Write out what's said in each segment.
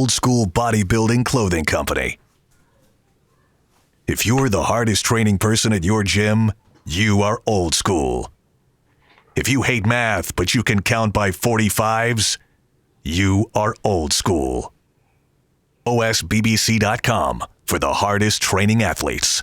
old school bodybuilding clothing company. If you're the hardest training person at your gym, you are old school. If you hate math but you can count by 45s, you are old school. OSBBC.com for the hardest training athletes.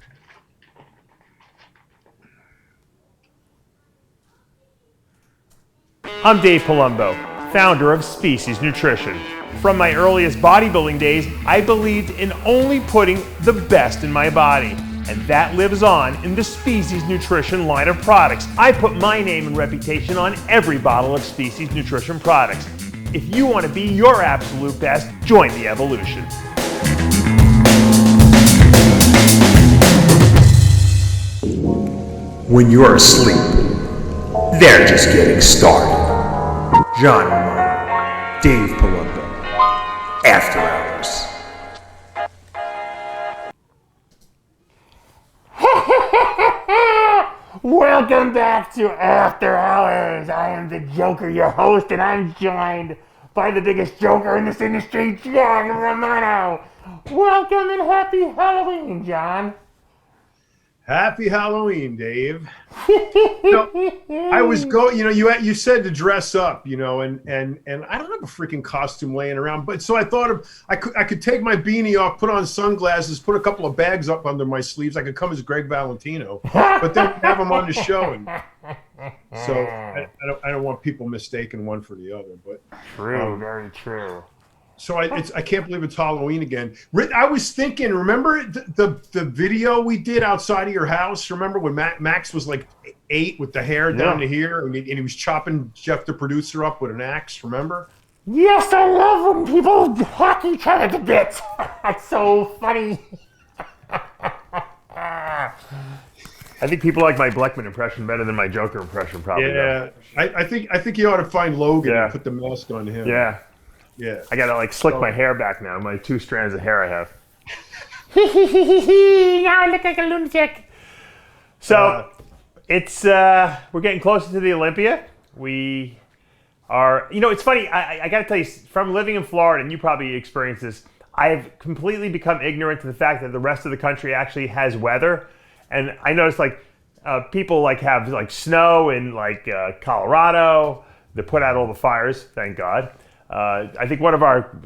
I'm Dave Palumbo, founder of Species Nutrition. From my earliest bodybuilding days, I believed in only putting the best in my body. And that lives on in the Species Nutrition line of products. I put my name and reputation on every bottle of Species Nutrition products. If you want to be your absolute best, join the evolution. When you're asleep, they're just getting started. John Romano, Dave Palumbo, After Hours. Welcome back to After Hours. I am the Joker, your host, and I'm joined by the biggest joker in this industry, John Romano. Welcome and happy Halloween, John. Happy Halloween, Dave. You said to dress up, and I don't have a freaking costume laying around, but so I thought I could take my beanie off, put on sunglasses, put a couple of bags up under my sleeves. I could come as Gregg Valentino, but then have him on the show. And so I don't want people mistaking one for the other. But True, very true. So I can't believe it's Halloween again. I was thinking, remember the video we did outside of your house? Remember when Max was like 8 with the hair down to here, and he was chopping Jeff the producer up with an axe? Remember? Yes, I love when people hack each other to bits. That's so funny. I think people like my Bleckman impression better than my Joker impression, probably. Yeah, I think you ought to find Logan and put the mask on him. Yeah. Yeah. I gotta slick my hair back now, my 2 strands of hair I have. Now I look like a lunatic. So it's we're getting closer to the Olympia. We are, it's funny, I gotta tell you, from living in Florida, and you probably experienced this, I've completely become ignorant to the fact that the rest of the country actually has weather. And I noticed people have snow in Colorado. They put out all the fires, thank God. I think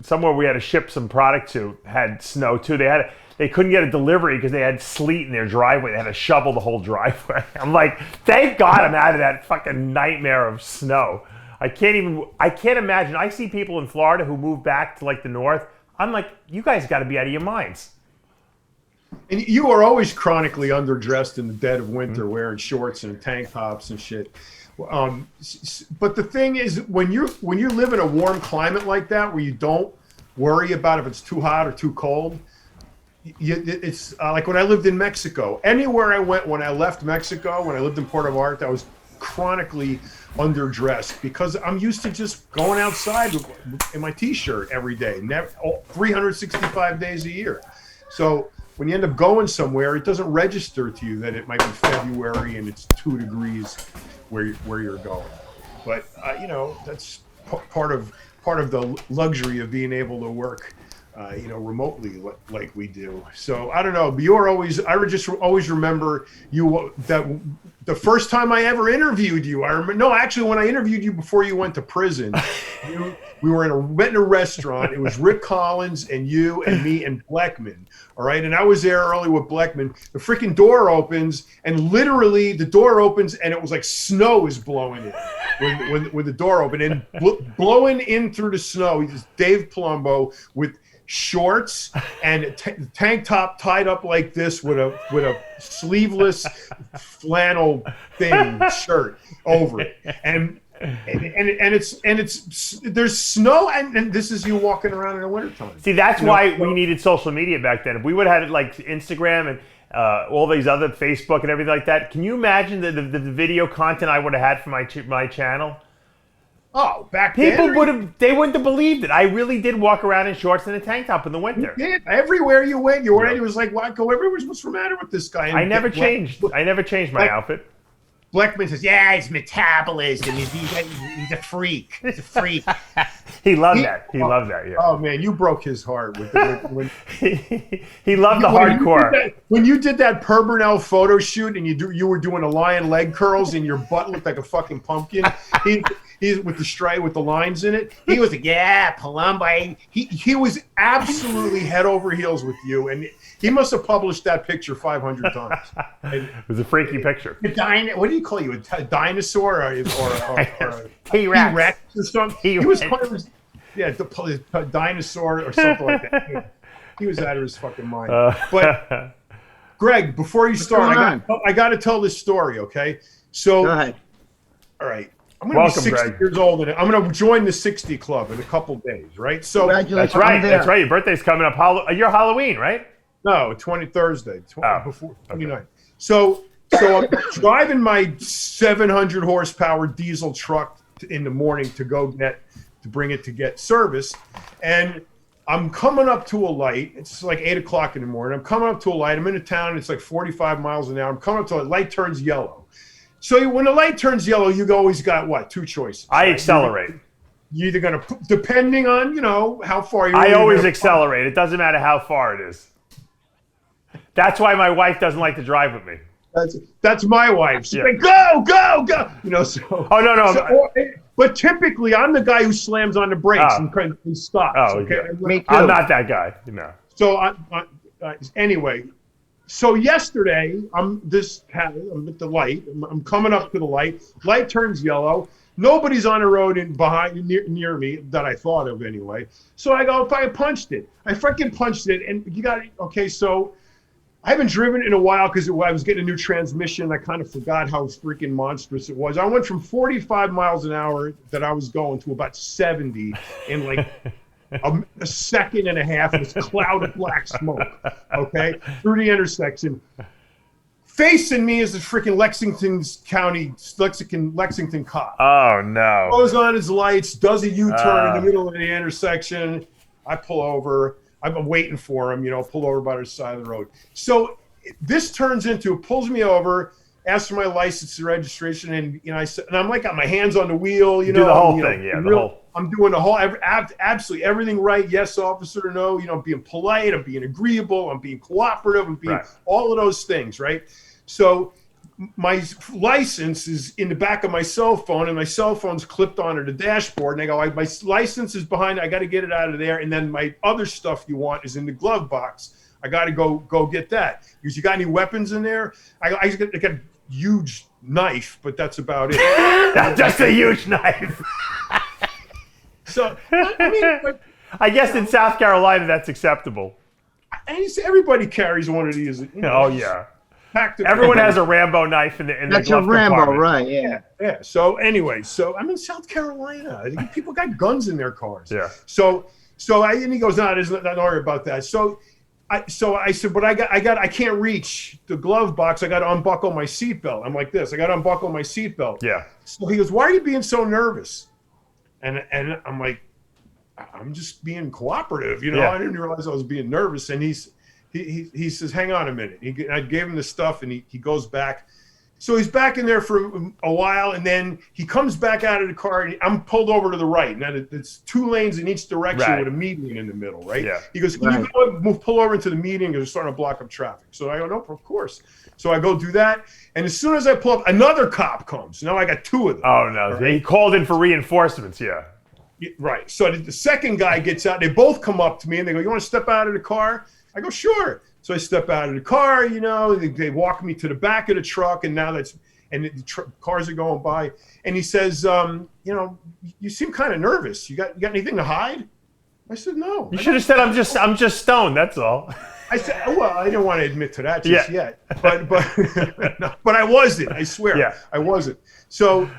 somewhere we had to ship some product to had snow too. They couldn't get a delivery because they had sleet in their driveway. They had to shovel the whole driveway. I'm like, thank God I'm out of that fucking nightmare of snow. I can't imagine. I see people in Florida who move back to the north. I'm like, you guys got to be out of your minds. And you are always chronically underdressed in the dead of winter, wearing shorts and tank tops and shit. But the thing is, when you live in a warm climate like that, where you don't worry about if it's too hot or too cold, it's like when I lived in Mexico. Anywhere I went, when I left Mexico, when I lived in Puerto Vallarta, I was chronically underdressed because I'm used to just going outside in my t-shirt every day, 365 days a year. So when you end up going somewhere, it doesn't register to you that it might be February and it's 2 degrees where you're going. But that's part of the luxury of being able to work remotely like we do. So I don't know, but I just always remember you, that the first time I ever interviewed you, actually when I interviewed you before you went to prison, we were in a restaurant. It was Rick Collins and you and me and Bleckman. All right. And I was there early with Bleckman. The freaking door opens, and literally the door opens and it was like snow is blowing in when the door opened, and blowing in through the snow. He's Dave Palumbo with shorts and a tank top tied up like this with a sleeveless flannel thing shirt over it, and it's there's snow, and this is you walking around in the wintertime. See, that's why we needed social media back then. If we would have had Instagram and all these other Facebook and everything like that, can you imagine the video content I would have had for my channel? Oh, back then they wouldn't have believed it. I really did walk around in shorts and a tank top in the winter. You did. Everywhere you went, it was like, what's the matter with this guy? I never changed my outfit. Blackman says, yeah, his metabolism. He's a freak. He's a freak. He loved that. He loved that. Yeah. Oh man, you broke his heart when he loved the hardcore. When you did that Per Burnell photo shoot and you were doing a lion leg curls and your butt looked like a fucking pumpkin. He's with the stripe with the lines in it. He was like, yeah, Palumbo. He was absolutely head over heels with you, and he must have published that picture 500 times. It was a freaky picture. What do you call you? A dinosaur or a T-Rex or something? He was the dinosaur or something like that. He was out of his fucking mind. But Greg, before you start, I got to tell this story, okay? So, go ahead. All right. I'm going to be 60 years old, and I'm going to join the 60 Club in a couple days, right? So that's right. That's right. Your birthday's coming up. You're Halloween, right? No, Thursday, before 29. Okay. So I'm driving my 700 horsepower diesel truck in the morning to bring it to get serviced, and I'm coming up to a light. It's like 8 o'clock in the morning. I'm coming up to a light. I'm in a town. It's like 45 miles an hour. I'm coming up to a light, turns yellow. So when the light turns yellow, you've always got what? 2 choices. I accelerate. You're either going to, depending on, how far you're. I always accelerate. It doesn't matter how far it is. That's why my wife doesn't like to drive with me. That's my wife. She's like, go. So. Oh, no. But typically, I'm the guy who slams on the brakes and stops. Oh, okay. Yeah. I'm not that guy. No. So anyway. So yesterday, I'm at the light. I'm coming up to the light. Light turns yellow. Nobody's on the road near me that I thought of anyway. So I go, I punched it. I freaking punched it, and you got it. Okay, so I haven't driven in a while because I was getting a new transmission. I kind of forgot how freaking monstrous it was. I went from 45 miles an hour that I was going to about 70 in like a second and a half. This cloud of black smoke, okay, through the intersection. Facing me is the freaking Lexington cop. Oh, no. Goes on his lights, does a U-turn in the middle of the intersection. I pull over. I've been waiting for him, pull over by the side of the road. So this turns into, pulls me over, asks for my license and registration, and I'm like got my hands on the wheel, do the whole thing, yeah. I'm doing the whole, absolutely everything right. Yes, officer, no, I'm being polite, I'm being agreeable, I'm being cooperative, I'm being all of those things, right? So my license is in the back of my cell phone, and my cell phone's clipped onto the dashboard. And I go, my license is behind. I got to get it out of there. And then my other stuff you want is in the glove box. I got to go get that. Because you got any weapons in there? I got a huge knife, but that's about it. That's just a huge knife. So I mean, I guess in South Carolina that's acceptable. And everybody carries one of these. Oh yeah. Everyone has a Rambo knife in the That's glove a Rambo, compartment. right? Yeah. Yeah. So anyway, I'm in South Carolina. People got guns in their cars. Yeah. And he goes, no, don't worry about that. So I said, but I can't reach the glove box. I got to unbuckle my seatbelt. I'm like this. I got to unbuckle my seatbelt. Yeah. So he goes, why are you being so nervous? And I'm like, I'm just being cooperative. Yeah. I didn't realize I was being nervous. And he says, hang on a minute. I gave him the stuff, and he goes back. So he's back in there for a while, and then he comes back out of the car, and I'm pulled over to the right. Now, it's 2 lanes in each direction with a median in the middle, right? Yeah. He goes, can you pull over into the median because it's starting to block up traffic. So I go, no, of course. So I go do that, and as soon as I pull up, another cop comes. Now I got 2 of them. Oh, no. Right? He called in for reinforcements, yeah. Right. So the second guy gets out. They both come up to me, and they go, you want to step out of the car? I go, sure. So I step out of the car, they walk me to the back of the truck, and now the cars are going by. And he says, you seem kind of nervous. You got anything to hide? I said, no. You should have said, I'm just stoned. That's all. I said, well, I didn't want to admit to that just yet, but but I wasn't. I swear, I wasn't. So,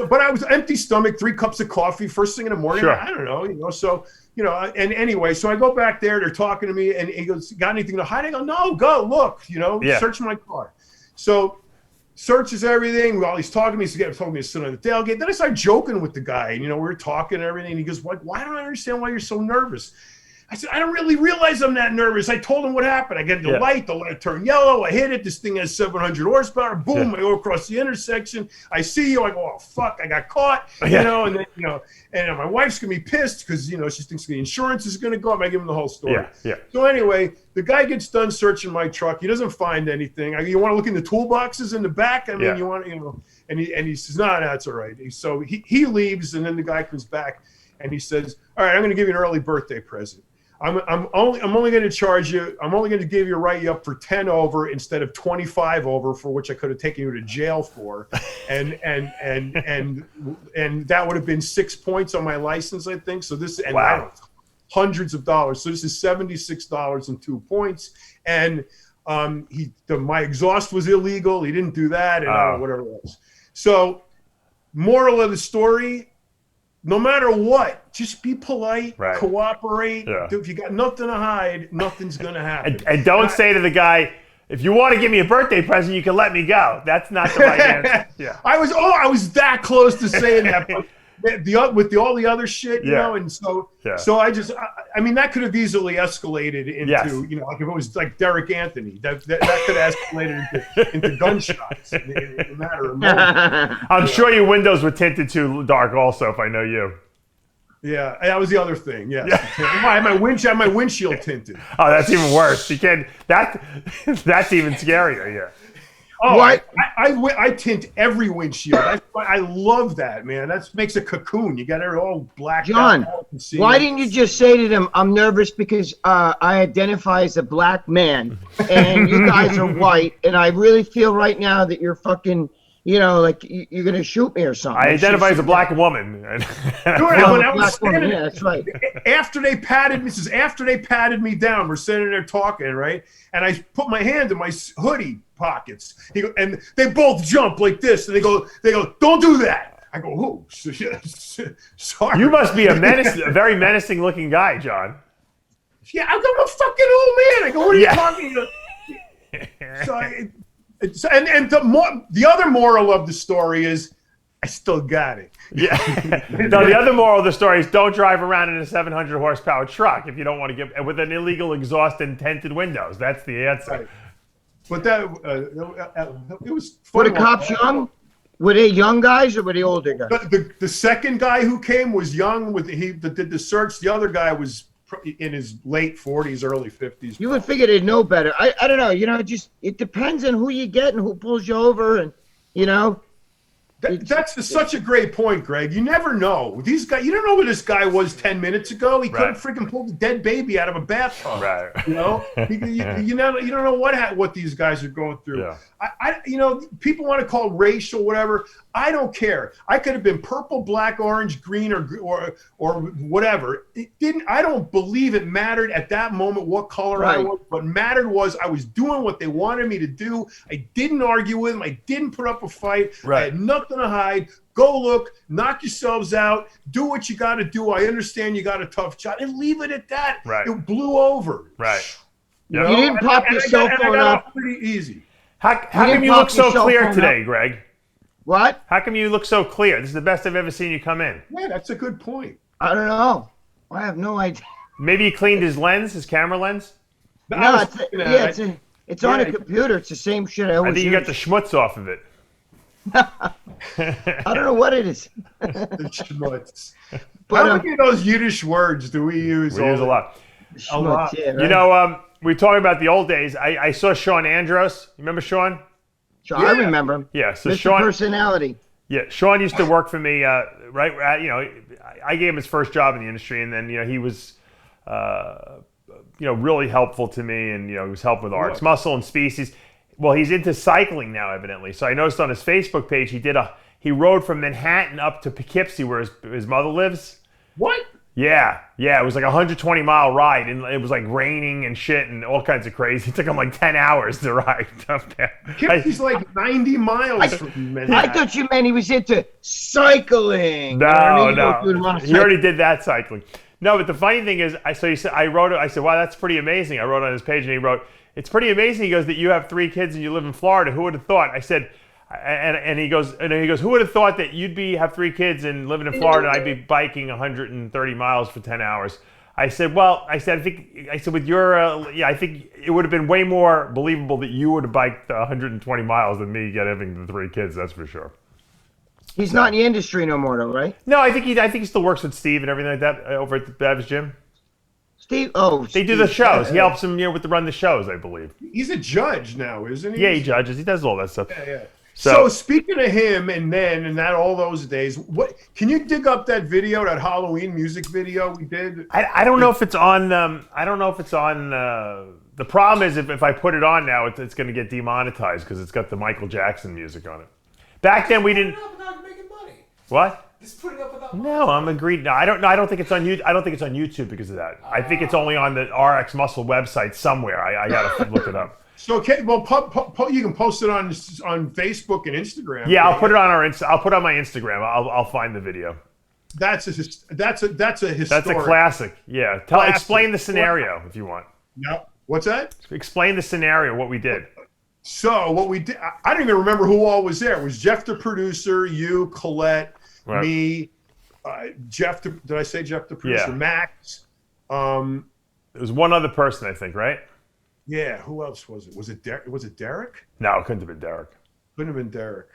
but I was empty stomach, 3 cups of coffee, first thing in the morning. Sure. I don't know, So. And anyway, so I go back there, they're talking to me, and he goes, got anything to hide? I go, no, go, look, search my car. So searches everything. While he's talking to me, he's told me to sit on the tailgate. Then I started joking with the guy, and, we were talking and everything. And he goes, why don't I understand why you're so nervous? I said, I don't really realize I'm that nervous. I told him what happened. I get the light turned yellow. I hit it. This thing has 700 horsepower. Boom, I go across the intersection. I see you. I go, oh, fuck, I got caught. You know, and then, you know, and my wife's going to be pissed because, you know, she thinks the insurance is going to go up. I give him the whole story. So anyway, the guy gets done searching my truck. He doesn't find anything. You want to look in the toolboxes in the back? I mean, you want to, you know, and he says, no, that's all right. So he leaves, and then the guy comes back, and he says, all right, I'm going to give you an early birthday present. I'm only going to charge you. I'm only going to give you write you up for 10 over instead of 25 over, for which I could have taken you to jail for, and that would have been 6 points on my license, I think. So this and hundreds of dollars. So this is $76 and 2 points. And my exhaust was illegal. He didn't do that, and whatever it was. So, moral of the story. No matter what, just be polite, cooperate. If you got nothing to hide, nothing's going to happen. And don't say to the guy, if you want to give me a birthday present, you can let me go. That's not the right answer. I was that close to saying that, but all the other shit, you know, and so I mean, that could have easily escalated into, you know, like if it was like Derek Anthony, that could have escalated into gunshots in a matter of moments. I'm sure your windows were tinted too dark also, if I know you. Yeah, that was the other thing. Yes. I had my windshield tinted. Oh, that's even worse. You can't. That's even scarier. Yeah. Oh, I tint every windshield. I love that, man. That makes a cocoon. You got it all blacked out. John, why didn't you just say to them, I'm nervous because I identify as a black man and you guys are white, and I really feel right now that you're fucking, you know, like you're going to shoot me or something. I identify as a black woman. That's right. After they patted me down, we're sitting there talking, right? And I put my hand in my hoodie pockets. And they both jump like this, and they go, don't do that. I go, oh, sorry. You must be a very menacing looking guy, John. Yeah, I'm a fucking old man. I go, what are you talking about? So the other moral of the story is I still got it. Yeah. No, the other moral of the story is don't drive around in a 700 horsepower truck if you don't want to get with an illegal exhaust and tinted windows. That's the answer. Right. But it was fun. Were the cops young? Were they young guys or were they older guys? The second guy who came was young. That did the search. The other guy was in his late 40s, early 50s. You would figure they'd know better. I don't know. You know, it depends on who you get and who pulls you over, and you know. That's such a great point, Greg. You never know. These guys, you don't know where this guy was 10 minutes ago. He couldn't freaking pull the dead baby out of a bathtub. Right. You know, you don't know what these guys are going through. Yeah. You know, people want to call it racial, whatever. I don't care. I could have been purple, black, orange, green, or whatever. It didn't. I don't believe it mattered at that moment what color I was. What mattered was I was doing what they wanted me to do. I didn't argue with them. I didn't put up a fight. I had nothing to hide. Go look, knock yourselves out, do what you got to do. I understand you got a tough job, and leave it at that. It blew over. You didn't pop your cell phone up. Pretty easy. How come you look so clear today, Greg? What? How come you look so clear? This is the best I've ever seen you come in. Yeah, that's a good point. I don't know. I have no idea. Maybe he cleaned his camera lens? No, it's on a computer. It's the same shit I always I think you got the schmutz off of it. I don't know what it is. The schmutz. But how many of those Yiddish words do we use? We use a lot. A lot. Yeah, right? You know, we talking about the old days. I saw Sean Andros. You remember Sean? I remember him. Yeah, so Mr. Sean. Personality. Yeah, Sean used to work for me. You know, I gave him his first job in the industry, and then you know he was, you know, really helpful to me, and you know he was helping with RxMuscle and Species. Well, he's into cycling now, evidently. So I noticed on his Facebook page he rode from Manhattan up to Poughkeepsie, where his mother lives. What? Yeah, it was like a 120-mile ride, and it was like raining and shit and all kinds of crazy. It took him like 10 hours to ride up there. He's like 90 miles from Manhattan. I thought you meant he was into cycling. No. He already did that cycling. No, but the funny thing is, I said, wow, that's pretty amazing. I wrote on his page, and he wrote, it's pretty amazing. He goes, that you have 3 kids and you live in Florida. Who would have thought? I said, and he goes, who would have thought that you'd have 3 kids and living in Florida and I'd be biking 130 miles for 10 hours? I said, I said with your, I think it would have been way more believable that you would have biked 120 miles than me having the 3 kids. That's for sure. He's not in the industry no more, though, right? No, I think he still works with Steve and everything like that over at the Babs gym. Steve, they do the shows. He helps him, with run the shows, I believe. He's a judge now, isn't he? Yeah, he judges. He does all that stuff. Yeah. So speaking of him and all those days, what can you dig up that video, that Halloween music video we did? I don't know if it's on. I don't know if it's on. The problem is if I put it on now, it's going to get demonetized because it's got the Michael Jackson music on it. Back then we didn't. Making money. What? Just putting up without money. No, I'm agreed. No, I don't know. I don't think it's on YouTube. I don't think it's on YouTube because of that. I think it's only on the RxMuscle website somewhere. I gotta look it up. So okay, well, you can post it on Facebook and Instagram. Yeah, I'll put it on I'll put it on my Instagram. I'll find the video. That's a historic. That's a classic. Yeah. Explain the scenario if you want. No. What's that? Explain the scenario. What we did. So what we did, I don't even remember who all was there. It was Jeff the producer, you, Colette, right. Me, Jeff. Did I say Jeff the producer? Yeah. Max. There was one other person, I think, right? Yeah. Who else was it? Was it Derek? No, it couldn't have been Derek. Couldn't have been Derek.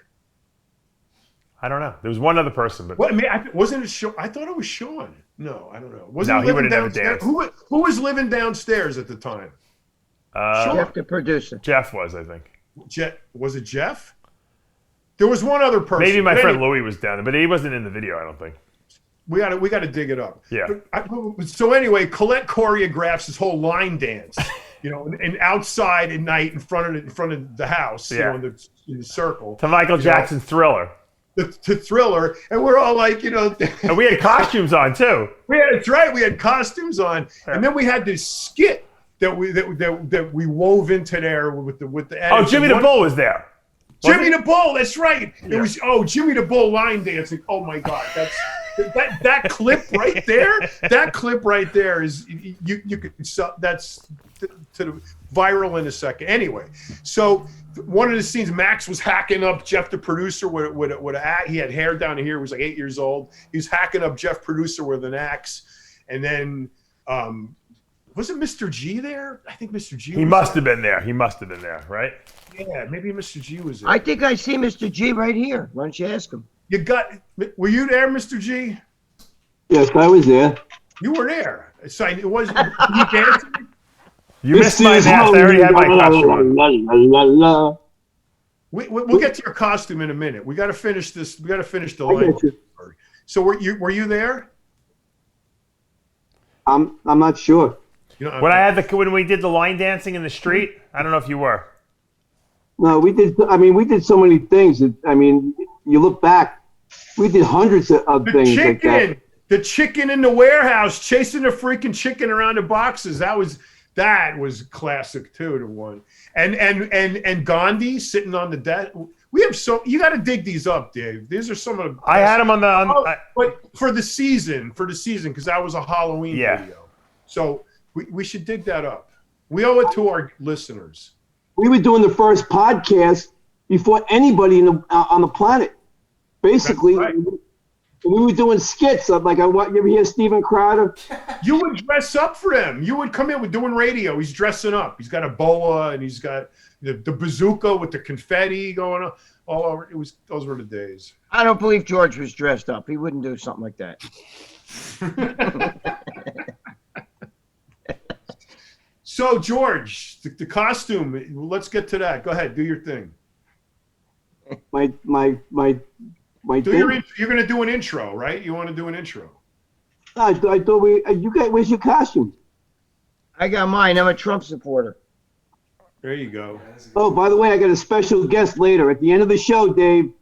I don't know. There was one other person, but well, I mean, wasn't it Sean? I thought it was Sean. No, I don't know. No, he would have never danced. Who was living downstairs at the time? Jeff the producer. Jeff was, I think. Was it Jeff? There was one other person. Maybe my friend Louie was down there, but he wasn't in the video, I don't think. We got to dig it up. Yeah. So anyway, Colette choreographs this whole line dance, and outside at night in front of the house, in the circle. To Michael Jackson's Thriller. To Thriller, and we're all like, And we had costumes on too. That's right. We had costumes on, and then we had this skit that we wove into there with the. Oh, Jimmy the Bull was there. Jimmy the Bull, that's right. Yeah. It was Jimmy the Bull line dancing. Oh my God, that clip right there. That clip right there is you could that's to the viral in a second. Anyway, so one of the scenes, Max was hacking up Jeff the producer with he had hair down here. He was like 8 years old. He was hacking up Jeff producer with an axe, and then. Wasn't Mr. G there? I think Mr. G. He must have been there. He must have been there, right? Yeah, maybe Mr. G was there. I think I see Mr. G right here. Why don't you ask him? Were you there, Mr. G? Yes, I was there. You were there. So it was. You dancing? You missed my dance. I already had my costume on. We'll get to your costume in a minute. We got to finish this. We got to finish the line. So were you there? I'm not sure. When we did the line dancing in the street, I don't know if you were. No, we did. I mean, we did so many things. I mean, you look back, we did hundreds of things like that. The chicken in the warehouse, chasing the freaking chicken around the boxes. That was classic too. The one and Gandhi sitting on the desk. We have you got to dig these up, Dave. These are some of. I had them on but for the season, because that was a Halloween video. So we should dig that up. We owe it to our listeners. We were doing the first podcast before anybody on the planet. Basically, right. We were doing skits. You ever hear Steven Crowder? You would dress up for him. You would come in with doing radio. He's dressing up. He's got a boa and he's got the bazooka with the confetti going on all over. Those were the days. I don't believe George was dressed up. He wouldn't do something like that. So George, the costume. Let's get to that. Go ahead, do your thing. My thing? You're going to do an intro, right? You want to do an intro? I thought you guys. Where's your costume? I got mine. I'm a Trump supporter. There you go. Oh, by the way, I got a special guest later at the end of the show, Dave.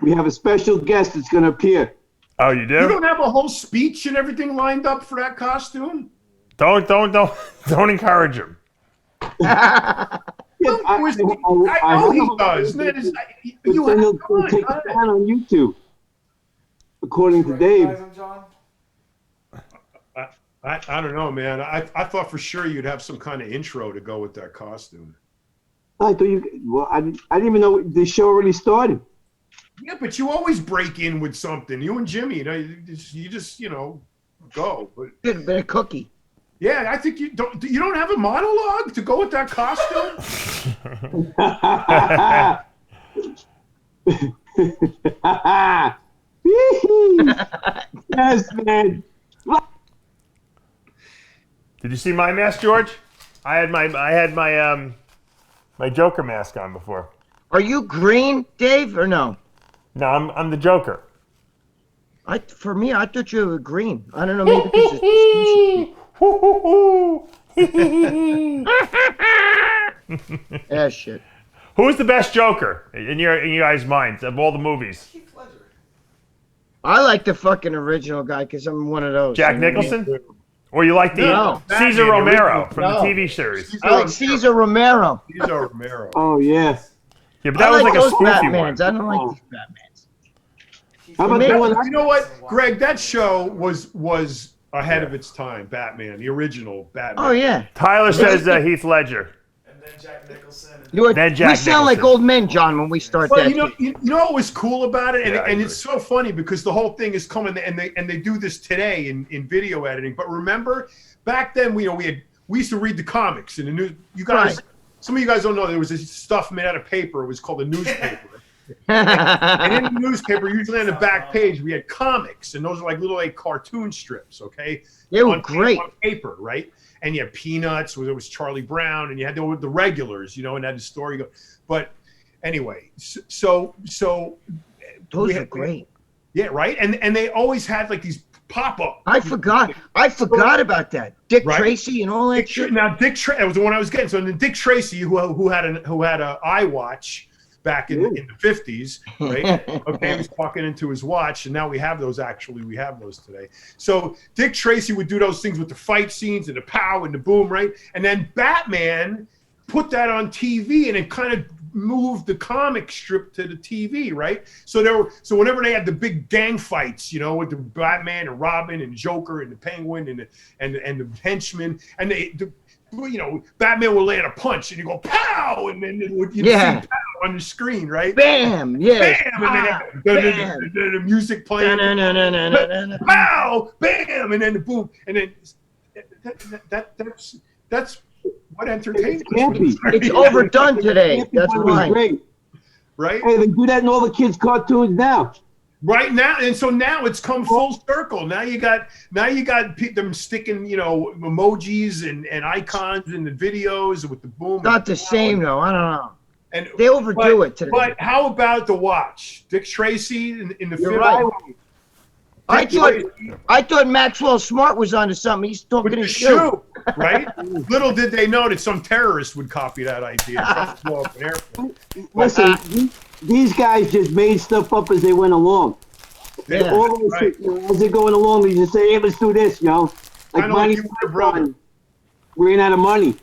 We have a special guest that's going to appear. Oh, you do? You don't have a whole speech and everything lined up for that costume? Don't encourage him. I know he does. He'll take it down on YouTube, according to Dave. I don't know, man. I thought for sure you'd have some kind of intro to go with that costume. I thought you. Well, I didn't even know the show already started. Yeah, but you always break in with something. You and Jimmy, you just go. But Could have been a cookie. yeah, I think you don't have a monologue to go with that costume. Yes, man. Did you see my mask, George? I had my my Joker mask on before. Are you green, Dave, or no? No, I'm the Joker. For me, I thought you were green. I don't know, maybe because it's yeah, shit. Who's the best Joker in your guys' minds of all the movies? Heath Ledger. I like the fucking original guy because I'm one of those. Jack Nicholson? Or you like the No. Caesar Batman, Romero original. from No. the TV series? I like Caesar Romero. Cesar Romero. Oh yeah. Yeah, but that I was like like a those spooky Batmans. one. I don't like these Batmans. How about Maybe- the one? You know what, Greg? That show was ahead of its time. Batman, the original Batman. Oh yeah. Tyler says Heath Ledger. And then Jack Nicholson. And You know what? Then We Jack sound like Nicholson. old men, John, when we start Well, that. you know what was cool about it, and, Yeah, I and agree. it's so funny because the whole thing is coming, and they do this today in video editing. But remember, back then we used to read the comics in the news. You guys, Right. some of you guys don't know there was this stuff made out of paper. It was called a newspaper. And in the newspaper, usually on the back page, we had comics, and those are like little cartoon strips, okay? They were on, great. on paper, right? And you had Peanuts, where there was Charlie Brown, and you had the regulars, and had the story go. But anyway, so Those we are had- great. yeah, right. And they always had like these pop up. I forgot about that. Dick Right. Tracy and all that shit. Now Dick Tracy, that was the one I was getting. So then Dick Tracy, who had a iWatch back in the 50s, right? Okay, he was talking into his watch, and now we have those today. So Dick Tracy would do those things with the fight scenes and the pow and the boom, right? And then Batman put that on TV, and it kind of moved the comic strip to the TV, right? So whenever they had the big gang fights, with the Batman and Robin and Joker and the Penguin and the henchmen, and Batman would land a punch, and you go pow, and then you'd see pow on the screen, right? Bam! Yeah. Bam! And then the music playing. Pow! Bam! And then the boom, and then that's what entertainment Can't be. It's overdone today. That's It was why. great. right? Hey, they do that in all the kids' cartoons now. Right now, and so now it's come full circle. Now you got them sticking, emojis and icons in the videos with the boom. Not the same though. I don't know. And They overdo it today. But how about the watch? Dick Tracy in the You're film right. I Dick thought Tracy Maxwell Smart was onto something. He's with talking the his shoe, right? Little did they know that some terrorist would copy that idea and try to blow up an airplane. Listen, these guys just made stuff up as they went along. Yeah. All those Right. as they're going along, they just say, "Hey, let's do this," Like Kinda like Monty you and your brother. Python ran out of money,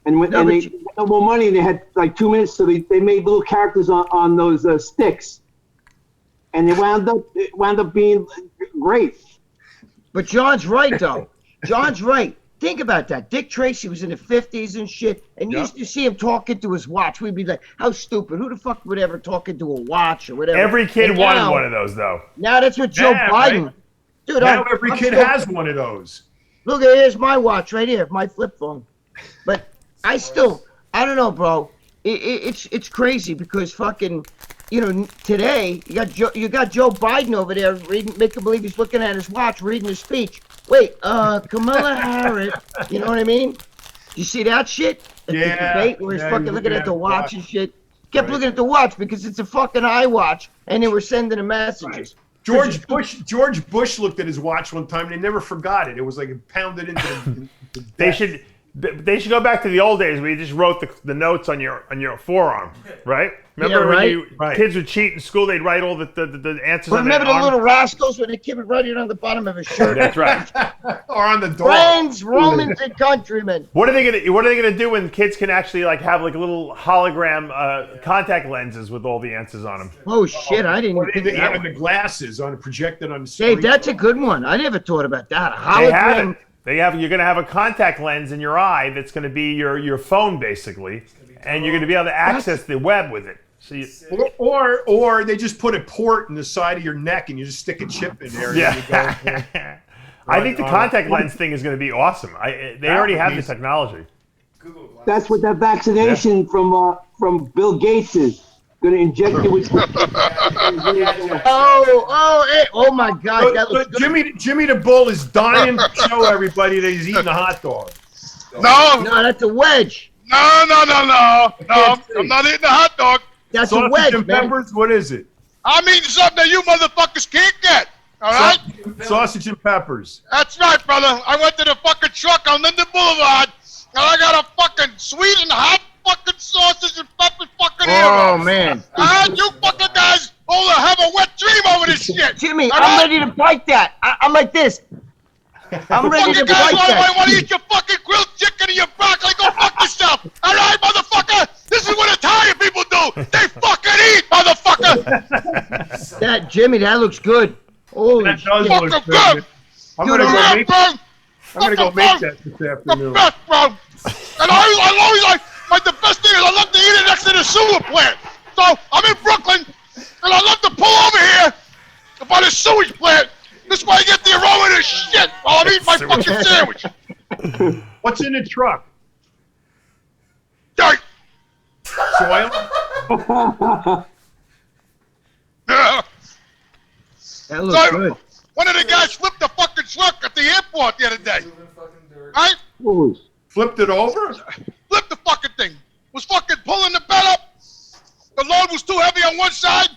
and when No, and but they you- had no more money, and they had like 2 minutes, so they made little characters on those sticks, and it wound up being great. But John's right though. John's right. Think about that. Dick Tracy was in the 50s and shit, and you Yep. used to see him talking to his watch. We'd be like, how stupid. Who the fuck would ever talk into a watch or whatever? Every kid And wanted now- one of those, though. Now that's what Joe Yeah, Biden. right. Dude, Now I'm- every I'm kid still- has one of those. Look, here's my watch right here, my flip phone. But I don't know, bro. It's crazy because fucking, today you got Joe Biden over there making believe he's looking at his watch, reading his speech. Wait, Kamala Harris, you know what I mean? You see that shit? At the Yeah, debate where he's yeah, fucking he's looking at the watch and shit. Kept Right. looking at the watch because it's a fucking iWatch, and they were sending him messages. George Bush looked at his watch one time and they never forgot it. It was like pounded into the They should go back to the old days where you just wrote the notes on your forearm, right? Remember Yeah, when right. you Right. kids would cheat in school? They'd write all the answers on Remember their the arm? little rascals when the kid would write it on the bottom of his shirt? That's right. or on the door. Friends, Romans, and countrymen. What are they gonna do when kids can actually have little hologram contact lenses with all the answers on them? Oh shit! I didn't Or even they think of that have one. the glasses projected on the screen. Dave, that's a good one. I never thought about that. A They have hologram. it. You're gonna have a contact lens in your eye that's gonna be your phone basically, and you're gonna be able to access the web with it. So or they just put a port in the side of your neck and you just stick a chip in there. And then you yeah. I think the contact lens thing is going to be awesome. They already have the technology. That's what that vaccination from Bill Gates is. Going to inject you with. Oh my God! That looks good. Jimmy the Bull is dying to show everybody that he's eating a hot dog. No, that's a wedge. No. I'm not eating a hot dog. That's Sausage a wedge, and man. peppers. What is it? I'm eating something that you motherfuckers can't get. All right? Sausage and peppers. That's right, brother. I went to the fucking truck on Linden Boulevard, and I got a fucking sweet and hot fucking sausage and peppers fucking Oh man. You fucking guys all have a wet dream over this shit. Jimmy, I'm ready to bite that. I'm like this. I'm ready to bite that. Want to eat your fucking grilled chicken and your broccoli? Go fuck yourself. All right, motherfucker? This is what Italian people do. They fucking eat, motherfucker. That Jimmy, that looks good. Holy That does shit. look good. I'm gonna go make that this afternoon. The best, bro. And I always like the best thing is I love to eat it next to the sewer plant. So I'm in Brooklyn, and I love to pull over here by the sewage plant. This way I get the aroma of this shit while I'm eating my fucking sandwich. What's in the truck? Dirt. Soil? That looks good. One of the guys flipped the fucking truck at the airport the other day. Right? Flipped it over? Flipped the fucking thing. Was fucking pulling the bed up. The load was too heavy on one side.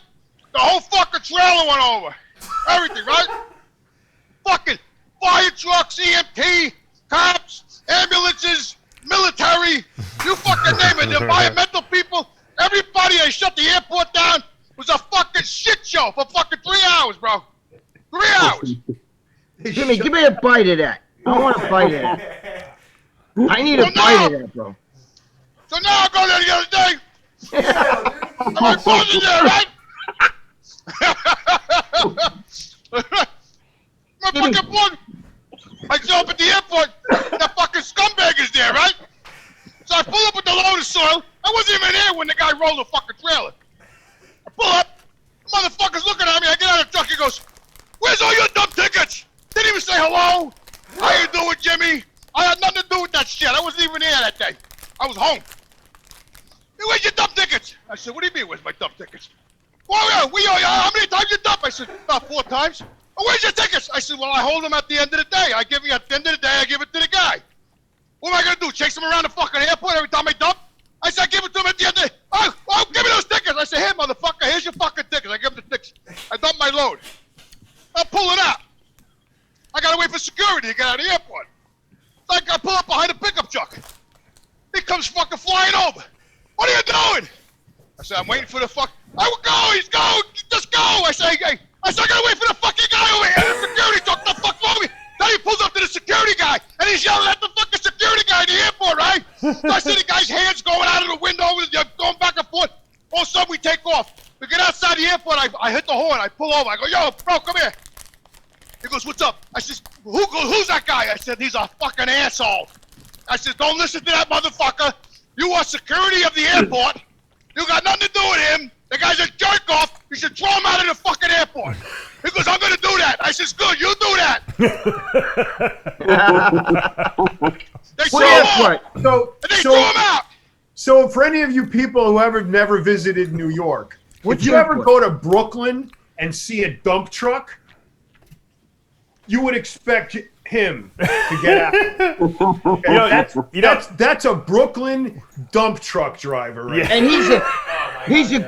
The whole fucking trailer went over. Everything, right? Fucking fire trucks, EMT, cops, ambulances, military, you fucking name it, the environmental people, everybody, they shut the airport down. It was a fucking shit show for fucking 3 hours, bro. 3 hours. Jimmy, give me a bite of that. I want a bite of that. I need a bite of that, bro. So now I go there the other day. And my phone's in there, right? My fucking phone. I show up at the airport. That fucking scumbag is there, right? So I pull up with the load of soil. I wasn't even there when the guy rolled the fucking trailer. I pull up. The motherfucker's looking at me. I get out of the truck. He goes, "Where's all your dumb tickets?" Didn't even say hello. How you doing, Jimmy? I had nothing to do with that shit. I wasn't even there that day. I was home. Hey, where's your dumb tickets? I said, "What do you mean, where's my dumb tickets?" "Well, yeah, how many times you dump?" I said, "About 4 times. "Oh, where's your tickets?" I said, "Well, I hold them at the end of the day. At the end of the day, I give it to the guy. What am I gonna do? Chase him around the fucking airport every time I dump?" I said, "I give it to him at the end of the day." "Oh, give me those tickets." I said, "Here, motherfucker, here's your fucking tickets." I give him the tickets. I dump my load. I'll pull it out. I gotta wait for security to get out of the airport. Like I pull up behind a pickup truck. He comes fucking flying over. "What are you doing?" I said, "I'm waiting for the fuck." "I will go. He's going. Just go." I say, "Hey." I said, "I gotta wait for the fucking guy over here." The security truck, the fuck for me. Then he pulls up to the security guy, and he's yelling at the fucking security guy in the airport, right? So I see the guy's hands going out of the window, going back and forth. All of a sudden, we take off. We get outside the airport. I hit the horn. I pull over. I go, "Yo, bro, come here." He goes, "What's up?" I said, "Who's that guy?" I said, "He's a fucking asshole." I said, "Don't listen to that motherfucker. You are security of the airport. You got nothing to do with him. The guy's a jerk off. You should throw him out of the fucking airport." He goes, "I'm gonna do that." I says, "Good, you do that." They threw him out. They threw him out. So for any of you people who never visited New York, if you ever go to Brooklyn and see a dump truck, you would expect him to get out. That's a Brooklyn dump truck driver, right? And he's a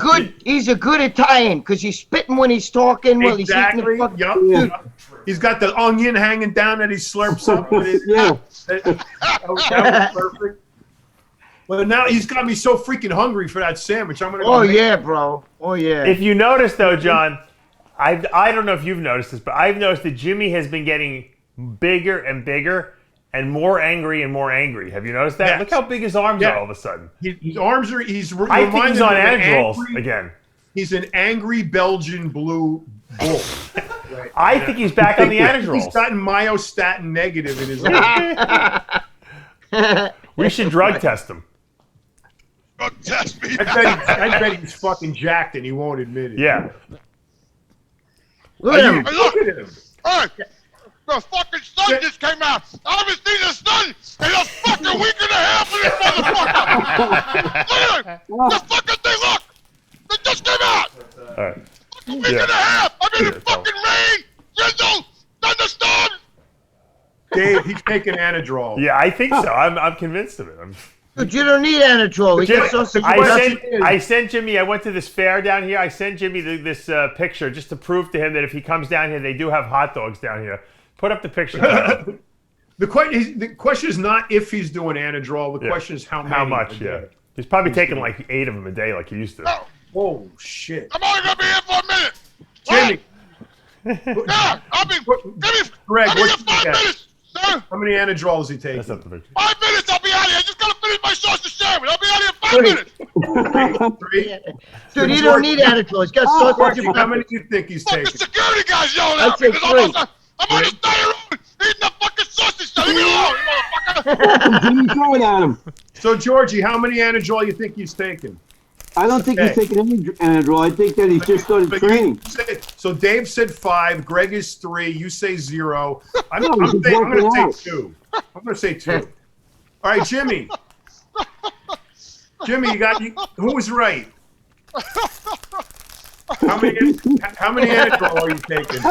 good Italian because he's spitting when he's talking. Well, Exactly. he's eating the Yep. He's got the onion hanging down that he slurps up with his. Yeah. That was perfect. Well, now he's got me so freaking hungry for that sandwich. I'm gonna. Oh yeah, bro. Oh yeah. If you notice though, John, I don't know if you've noticed this, but I've noticed that Jimmy has been getting bigger and bigger and more angry and more angry. Have you noticed that? Yes. Look how big his arms are all of a sudden. His arms are. I think he's on Anadrol again. He's an angry Belgian blue bull. Right. I think he's back on the Anadrol. He's gotten myostatin negative in his arms. We should drug test him. Drug test me. I bet he's fucking jacked and he won't admit it. Yeah. Look at him. Look at him. All right. The fucking sun just came out. I haven't seen the sun in a fucking week and a half of this motherfucker. Look at it. The fucking thing, look. It just came out. All right. A week and a half. I mean, it fucking rain, drizzle, thunderstorm. Dave, he's taking Anadrol. Yeah, I think so. I'm convinced of it. Dude, you don't need Anadrol. We get sausage. I sent Jimmy. I went to this fair down here. I sent Jimmy this picture just to prove to him that if he comes down here, they do have hot dogs down here. Put up the picture. The question is not if he's doing Anadrol. The question is how many. How much? Yeah. He's probably taking like 8 of them a day, like he used to. Oh shit! I'm only gonna be here for a minute. Jimmy. Yeah, I'll be. Greg, I'll be here 5 minutes, sir. How many Anadrol is he taking? That's not the picture. 5 minutes, I'll be out of here. I just gotta finish my sausage sandwich. I'll be out of here in 5 minutes. Three. Dude, you don't need Anadrol. He's got sausage and How many peppers. do you think he's Fucking taking? security guys yelling I'd at me say because I'm on the side of the road eating the fucking sausage. Leave me alone, you motherfucker. Jimmy throwing at him. So, Georgie, how many Anadrol you think he's taking? I don't think he's taking any Anadrol. I think that he's just started training. So Dave said 5. Greg is 3. You say 0. I'm No, he's going working to out. say 2. I'm going to say 2. All right, Jimmy. Jimmy, who was right? How many Anadrol are you taking?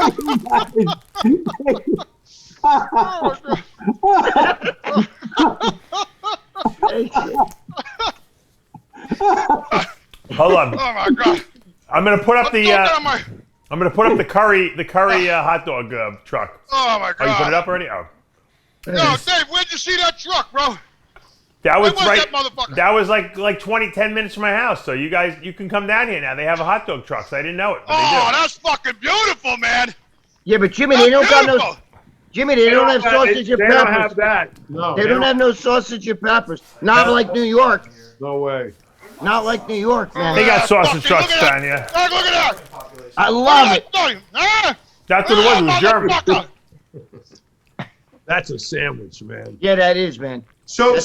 Hold on. Oh my god. I'm gonna put up the. I'm I'm gonna put up the curry hot dog truck. Oh my Oh, you put it god. up already? Oh. Yo, Dave, where'd you see that truck, bro? That was Where was right. that motherfucker? That was like 10 minutes from my house. So you can come down here now. They have a hot dog trucks. I didn't know it. But they Oh, do. that's fucking beautiful, man. Yeah, but Jimmy, they don't got no. Beautiful. Jimmy, they don't have sausage and They don't have peppers. that. No. They don't have no sausage and peppers. Not like New York. No way. Not like New York, man. They got sausage Fucking trucks look at down here. that. Look at that. I love it. Huh? That's what it was. It was German. Motherfucker. That's a sandwich, man. Yeah, that is, man. So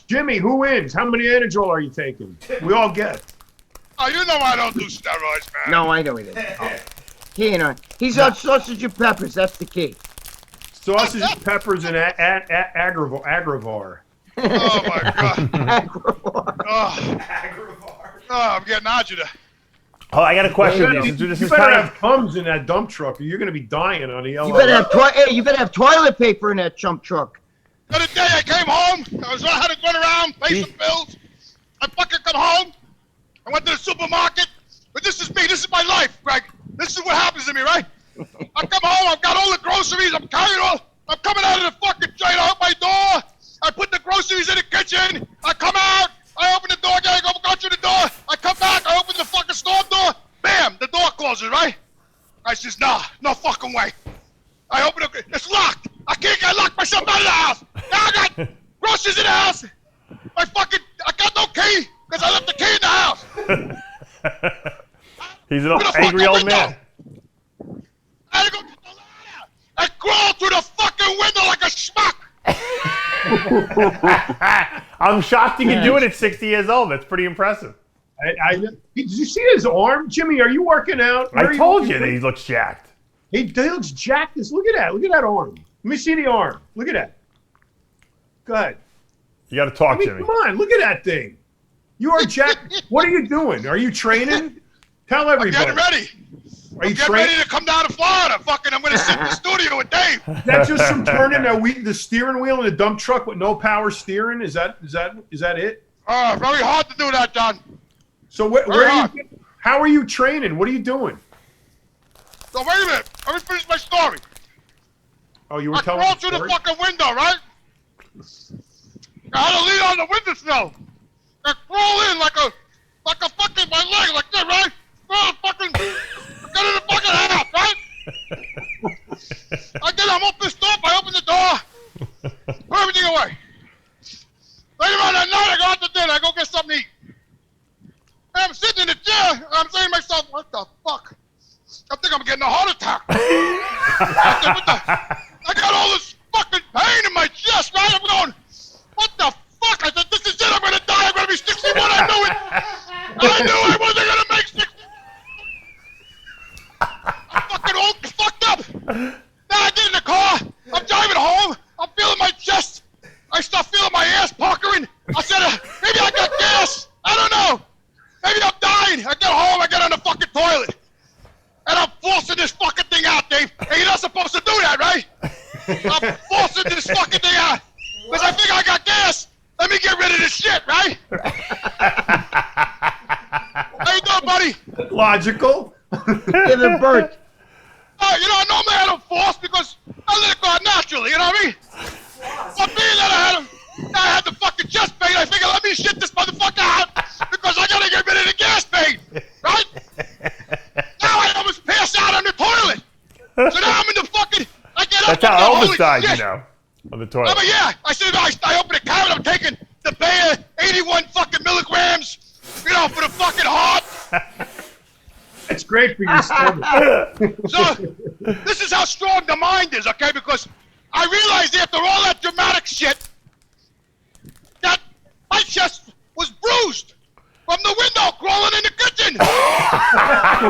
Jimmy, who wins? How many Anadrol are you taking? We all get. Oh, you know I don't do steroids, man. No, I know he doesn't. He ain't on. He's on sausage and peppers. That's the key. Sausage, peppers, and Agravar. Oh my god. Agravar. Oh, I'm getting agita. Oh, I got a question. You This is better kind have of. Tums in that dump truck, or you're going to be dying on the You better have you better have toilet paper in that chump truck. The other day I came home. I had to run around, pay some bills. I fucking come home. I went to the supermarket. But this is me. This is my life, Greg. This is what happens to me, right? I come home. I've got all the groceries. I'm coming out of the fucking train. I open my door. I put the groceries in the kitchen. I come out. I open the door again. I go through the door. I come back. I open the fucking store door. Bam! The door closes, right? I says, nah, no fucking way. I open it. It's locked. I can't get locked myself out of the house. Now I got groceries in the house. I got no key because I left the key in the house. He's an angry old man. I had to go get the ladder. I crawled through the fucking window like a schmuck. I'm shocked you can do it at 60 years old. That's pretty impressive. did you see his arm? Jimmy, are you working out? I told you that he looks jacked. He looks jacked. Look at that. Look at that arm. Let me see the arm. Look at that. Go ahead. You got to talk, Jimmy. Come on. Look at that thing. You are jacked. What are you doing? Are you training? Tell everybody. I'm getting ready. Are you Getting training? ready to come down to Florida. Fucking, I'm going to sit in the studio with Dave. That's just from turning the steering wheel in a dump truck with no power steering. Is that it? Oh, very hard to do that, John. So how are you training? What are you doing? So wait a minute. Let me finish my story. Oh, you were I telling crawled the through the story? fucking window, right? I had to lean on the windowsill. I crawl in like a fucking, my leg like that, right? Oh, fucking, get in the fucking house, right? I'm up this door, I open the door, put everything away. Later on that night, I go out to dinner, I go get something to eat. And I'm sitting in the chair, and I'm saying to myself, what the fuck? I think I'm getting a heart attack. I got all this fucking pain in my chest, right? I'm going, what the fuck? I said, this is it, I'm gonna die, I'm gonna be 61, I knew it. I knew I wasn't gonna make 60. I'm fucking all fucked up. Now I did Logical. Giving birth. You know, normally I don't force because I let it go out naturally, you know what I mean? But being that I had the fucking chest pain, I figured let me shit this motherfucker out because I gotta get rid of the gas pain, right? Now I almost pass out on the toilet. So now I'm in the fucking, I get up That's how and go, Elvis holy died, shit. you know, on the toilet. But yeah, I said, I open the cabinet, I'm taking the Bayer 81 fucking milligrams, you know, for the fucking heart. It's great for your stomach. So, this is how strong the mind is, okay? Because I realized after all that dramatic shit that my chest was bruised from the window crawling in the kitchen. I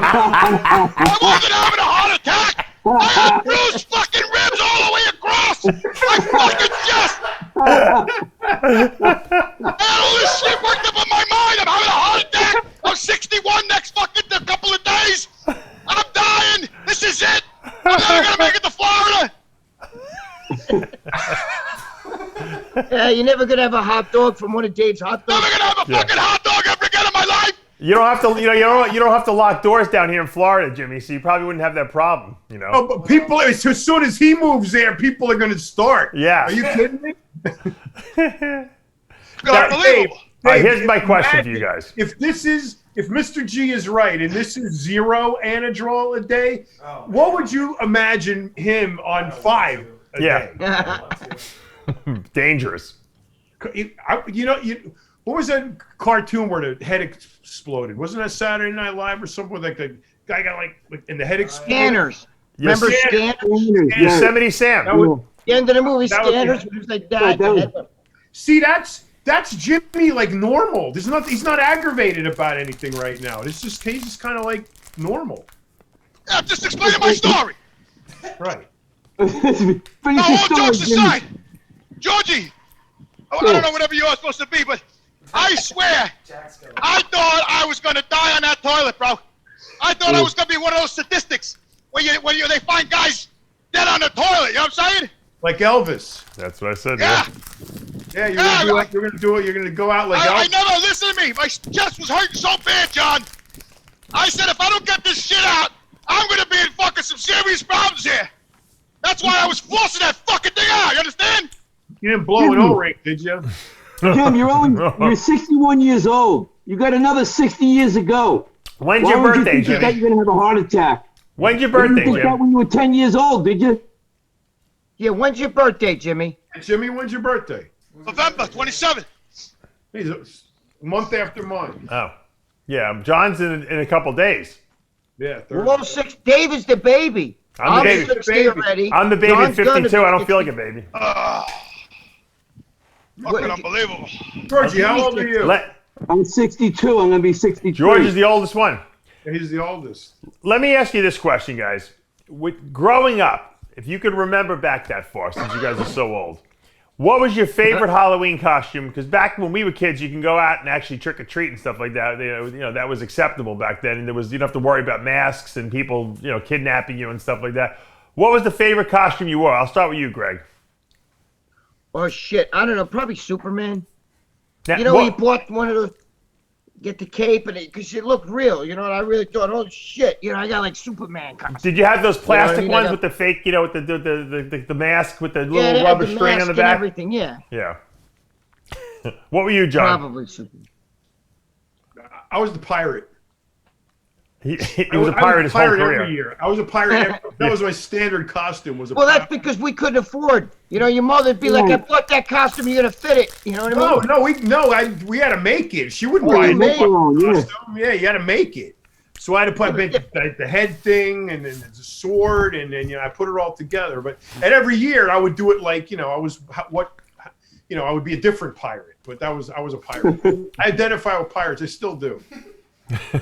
wasn't having a heart attack. I had bruised fucking ribs all the way across my fucking chest. I had all this shit worked up in my mind. I'm having a heart attack. I'm 61 next fucking couple of days. I'm dying. This is it. I'm never gonna make it to Florida. Yeah, you're never gonna have a hot dog from one of Dave's hot dogs. Never gonna have a fucking hot dog ever again in my life. You don't have to, you don't have to lock doors down here in Florida, Jimmy. So you probably wouldn't have that problem, you know. Oh, but people, as soon as he moves there, people are going to start. Yeah. Are you kidding me? Unbelievable. All right, here's my question for you guys. If Mr. G is right, and this is 0 Anadrol a day, what would you imagine him on 5 a day? Dangerous. What was that cartoon where the head exploded? Wasn't that Saturday Night Live or something? Like the guy got like and the head exploded. Scanners. Remember Scanners? Yosemite Sam. The end of the movie, Scanners. It was like that. See, that's Jimmy, like normal. He's not aggravated about anything right now. He's just kind of like normal. Yeah, I'm just explaining my story. Right. Now, all jokes aside, Georgie, I don't know whatever you're supposed to be, but I swear, I thought I was gonna die on that toilet, bro. I thought I was gonna be one of those statistics where they find guys dead on the toilet. You know what I'm saying? Like Elvis. That's what I said. Yeah, you're gonna do it. You're gonna go out like I Elvis. never listened to me. My chest was hurting so bad, John. I said if I don't get this shit out, I'm gonna be in fucking some serious problems here. That's why I was forcing that fucking thing out. You understand? You didn't blow an O-ring, did you? Jim, you're 61 years old. You got another 60 years to go. When's your birthday, you think that you're gonna have a heart attack? When's your birthday, You didn't think that when you were 10 years old, did you? Yeah, when's your birthday, Jimmy? Jimmy, when's your birthday? November 27th. He's a month after mine. Oh, yeah. John's in a couple days. Yeah. We're all 6. Dave is the baby. I'm the baby. 60 already. I'm the baby at John's 52. I don't 60. feel like a baby. Fucking unbelievable. Georgie, how old are you? I'm 62. I'm gonna be 63. George is the oldest one. He's the oldest. Let me ask you this question, guys. Growing up, if you could remember back that far, since you guys are so old, what was your favorite Halloween costume? Because back when we were kids, you can go out and actually trick or treat and stuff like that. You know that was acceptable back then, and you didn't have to worry about masks and people, kidnapping you and stuff like that. What was the favorite costume you wore? I'll start with you, Greg. Oh shit! I don't know. Probably Superman. Now, He bought one of those. Get the cape and because it looked real, and I really thought, oh shit, I got like Superman costume. Did you have those plastic ones I with the fake, with the mask with the little they rubber had the string on the mask and back? everything, yeah. Yeah. What were you, John? Probably Superman. I was the pirate. He was a pirate his whole career. Every year. I was a pirate. That was my standard costume. Well, that's because we couldn't afford. Your mother'd be like, I bought that costume, you're gonna fit it. You know what I mean? We had to make it. She wouldn't buy a costume. Yeah, you had to make it. So I had to put the head thing and then the sword and then I put it all together. And every year I would do it like I would be a different pirate. But I was a pirate. I identify with pirates. I still do.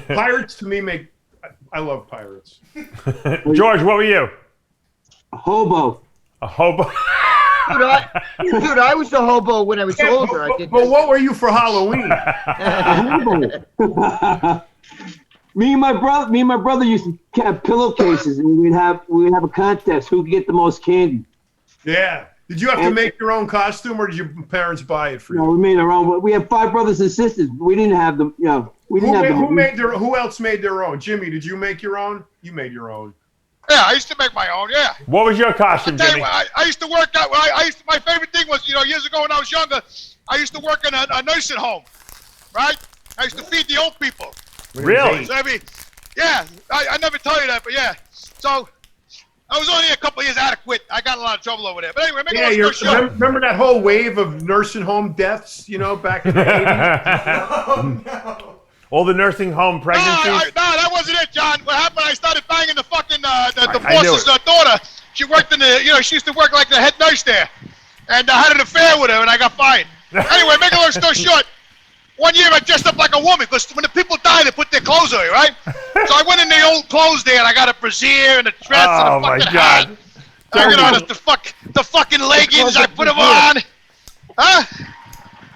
Pirates to me I love pirates. George, what were you? A hobo. A hobo. Dude, I was a hobo when I was older. But what were you for Halloween? Me and my brother used to have pillowcases, and we'd have a contest who could get the most candy. Yeah. Did you have to make your own costume, or did your parents buy it for you? No, we made our own. We have 5 brothers and sisters. We didn't have them. We didn't have them. Who else made their own? Jimmy, did you make your own? You made your own. Yeah, I used to make my own. Yeah. What was your costume, Tell you Jimmy? what, I used to work out. My favorite thing was, years ago when I was younger, I used to work in a nursing home, right? I used to feed the old people. Really? So, I never tell you that, but yeah. So I was only a couple of years out of quit. I got in a lot of trouble over there. But anyway, remember that whole wave of nursing home deaths, back in the 80s? No. All the nursing home pregnancies? No, that wasn't it, John. What happened, I started banging the fucking, the boss's daughter. She worked in the, she used to work like the head nurse there. And I had an affair with her, and I got fired. Anyway, make a long story short, one year I dressed up like a woman, because when the people die, they put their clothes on you, right? So I went in the old clothes there, and I got a brassiere and a dress and a fucking hat. The fucking leggings, I put them on. Huh?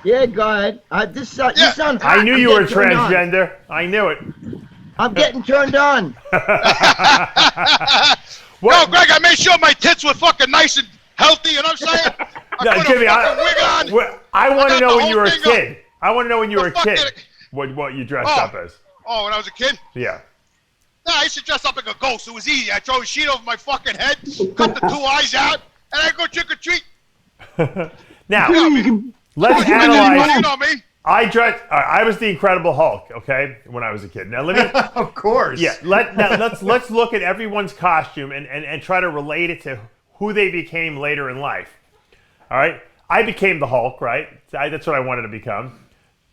Yeah, go ahead. You sound hot. I knew you were transgender. I knew it. I'm getting turned on. Well, Greg, I made sure my tits were fucking nice and healthy, you know what I'm saying? Jimmy, I want to know when you were a thing kid. I want to know when you were a kid what you dressed up as. Oh, when I was a kid? Yeah. No, I used to dress up like a ghost. It was easy. I throw a sheet over my fucking head, cut the 2 eyes out, and I go trick or treat. Now, let's analyze. You know me. I was the Incredible Hulk, okay, when I was a kid. Now let me. Of course. Yeah. Let's look at everyone's costume and try to relate it to who they became later in life. All right. I became the Hulk, right? That's what I wanted to become.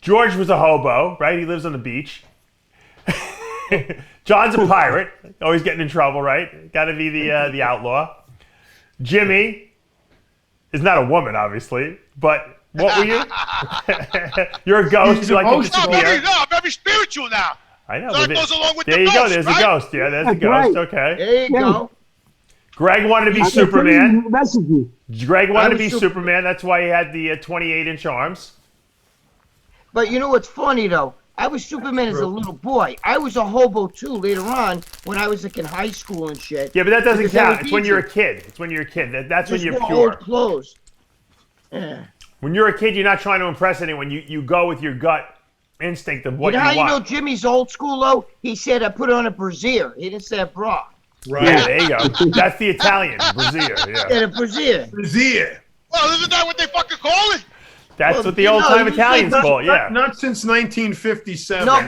George was a hobo, right? He lives on the beach. John's a pirate, always getting in trouble, right? Got to be the outlaw. Jimmy is not a woman, obviously, but what were you? You're a ghost. You like to disappear. No, I'm very spiritual now. I know. So that goes along with there the you ghost, go. There's right? a ghost. Yeah, there's a ghost. Okay. There you go. Greg wanted to be Superman. Message. Greg wanted to be Superman. That's why he had the 28-inch arms. But you know what's funny, though? I was Superman as a little boy. I was a hobo, too, later on when I was like in high school and shit. Yeah, but that doesn't count. It's when you're a kid. It's when you're a kid. That's when you're pure. Old clothes. Yeah. When you're a kid, you're not trying to impress anyone. You go with your gut instinct of what you want. You know Jimmy's old school, though? He said, I put on a brassiere. He didn't say a bra. Right. Yeah, there you go. That's the Italian. Brassiere, yeah. Yeah, a brassiere. Brassiere. Well, isn't that what they fucking call it? That's what the old-time Italians call it, yeah. Not since 1957. No,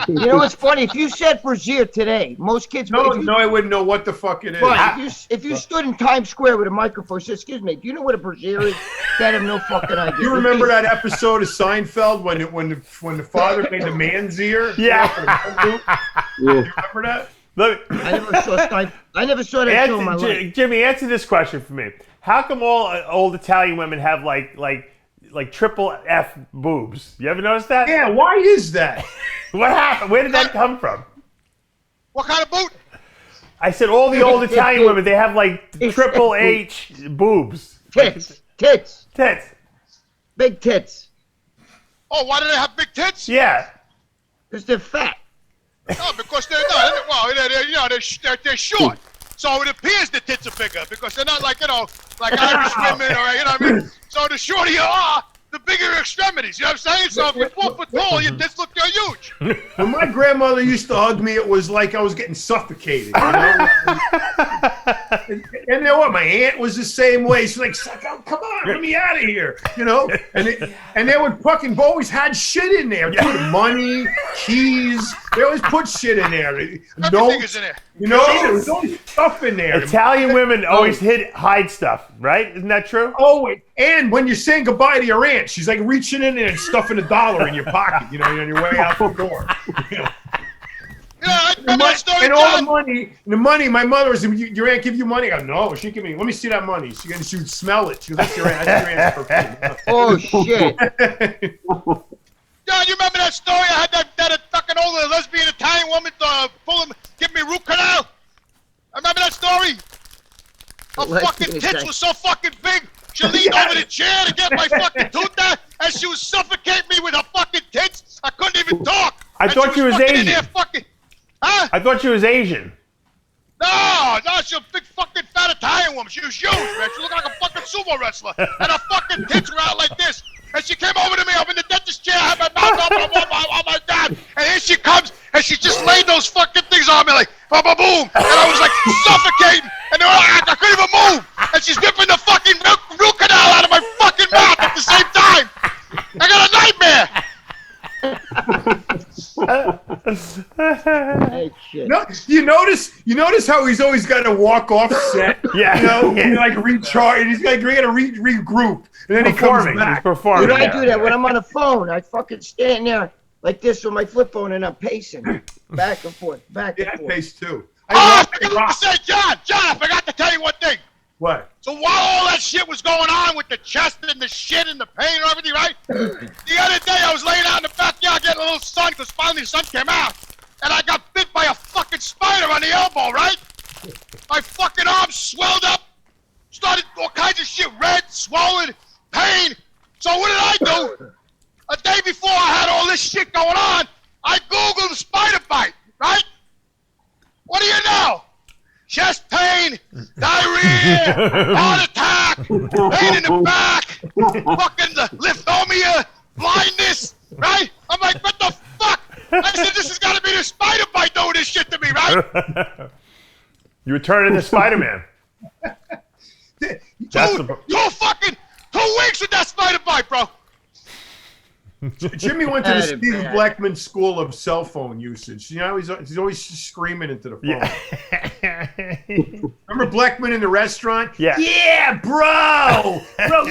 you know what's funny? If you said brassiere today, most kids... No, I wouldn't know what the fuck it is. But if you stood in Times Square with a microphone and said, excuse me, do you know what a brassiere is? I'd have no fucking idea. You remember that episode of Seinfeld when the father made the man's ear? Yeah. You remember that? Look, I never saw that show in my life. Jimmy, answer this question for me. How come all old Italian women have like triple F boobs? You ever notice that? Yeah, why is that? What happened? Where did that come from? What kind of boot? I said all the old Italian women, they have like triple H boobs. Tits. Big tits. Oh, why do they have big tits? Yeah. Because they're fat. No, because they're they're short. So it appears the tits are bigger because they're not like Irish women or what I mean. So the shorter you are, the bigger your extremities. You know what I'm saying? So if you're 4 foot tall, your tits look huge. When my grandmother used to hug me, it was like I was getting suffocated. You know? And you know what? My aunt was the same way. She's like, oh, "Come on, let me out of here," you know. And they would fucking always had shit in there. Too. Money, keys. They always put shit in there. Everything is in there. You know, there was always stuff in there. Italian women always hide stuff, right? Isn't that true? Oh, and when you're saying goodbye to your aunt, she's like reaching in there and stuffing $1 in your pocket, you know, on your way out the door. You know? Yeah, I remember that story, and all the money, my mother was, your aunt give you money? I go, no, she give me, let me see that money. She would smell it. She goes, that's your aunt's perfume. Oh, shit. John, you remember that story? I had that fucking old lesbian Italian woman give me a root canal. I remember that story. Her fucking tits were so fucking big. She leaned over the chair to get my fucking tooth out, and she was suffocating me with her fucking tits. I couldn't even talk. I thought she was Asian. Huh? I thought she was Asian. No, she's a big fucking fat Italian woman. She was huge, man. She looked like a fucking sumo wrestler. And her fucking tits were out like this. And she came over to me. I'm in the dentist chair. I had my mouth open. Oh my God. And here she comes. And she just laid those fucking things on me like, boom, boom, boom. And I was like suffocating. And I couldn't even move. And she's ripping the fucking root canal out of my fucking mouth at the same time. I got a nightmare. Hey, shit. No, you notice how he's always got to walk off set. Yeah. And like recharge. And he's got to regroup, and then he comes back. He's performing. When I do that, when I'm on the phone, I fucking stand there like this with my flip phone, and I'm pacing back and forth, back and Yeah, I forth. pace too. I forgot to say, John, I forgot to tell you one thing. What? So while all that shit was going on with the chest and the shit and the pain and everything, right? The other day I was laying out in the backyard getting a little sun because finally the sun came out. And I got bit by a fucking spider on the elbow, right? My fucking arm swelled up, started all kinds of shit, red, swollen, pain. So what did I do? A day before I had all this shit going on, I Googled spider bite, right? What do you know? Chest pain, diarrhea, heart attack, pain in the back, fucking lithomia, blindness, right? I'm like, what the fuck? I said, this has got to be the spider bite doing this shit to me, right? You were turning into Spider-Man. Two fucking 2 weeks with that spider bite, bro. Jimmy went to the That is Steve bad. Blackman School of cell phone usage. You know, he's always screaming into the phone. Remember Blackman in the restaurant? Yeah. Yeah, bro,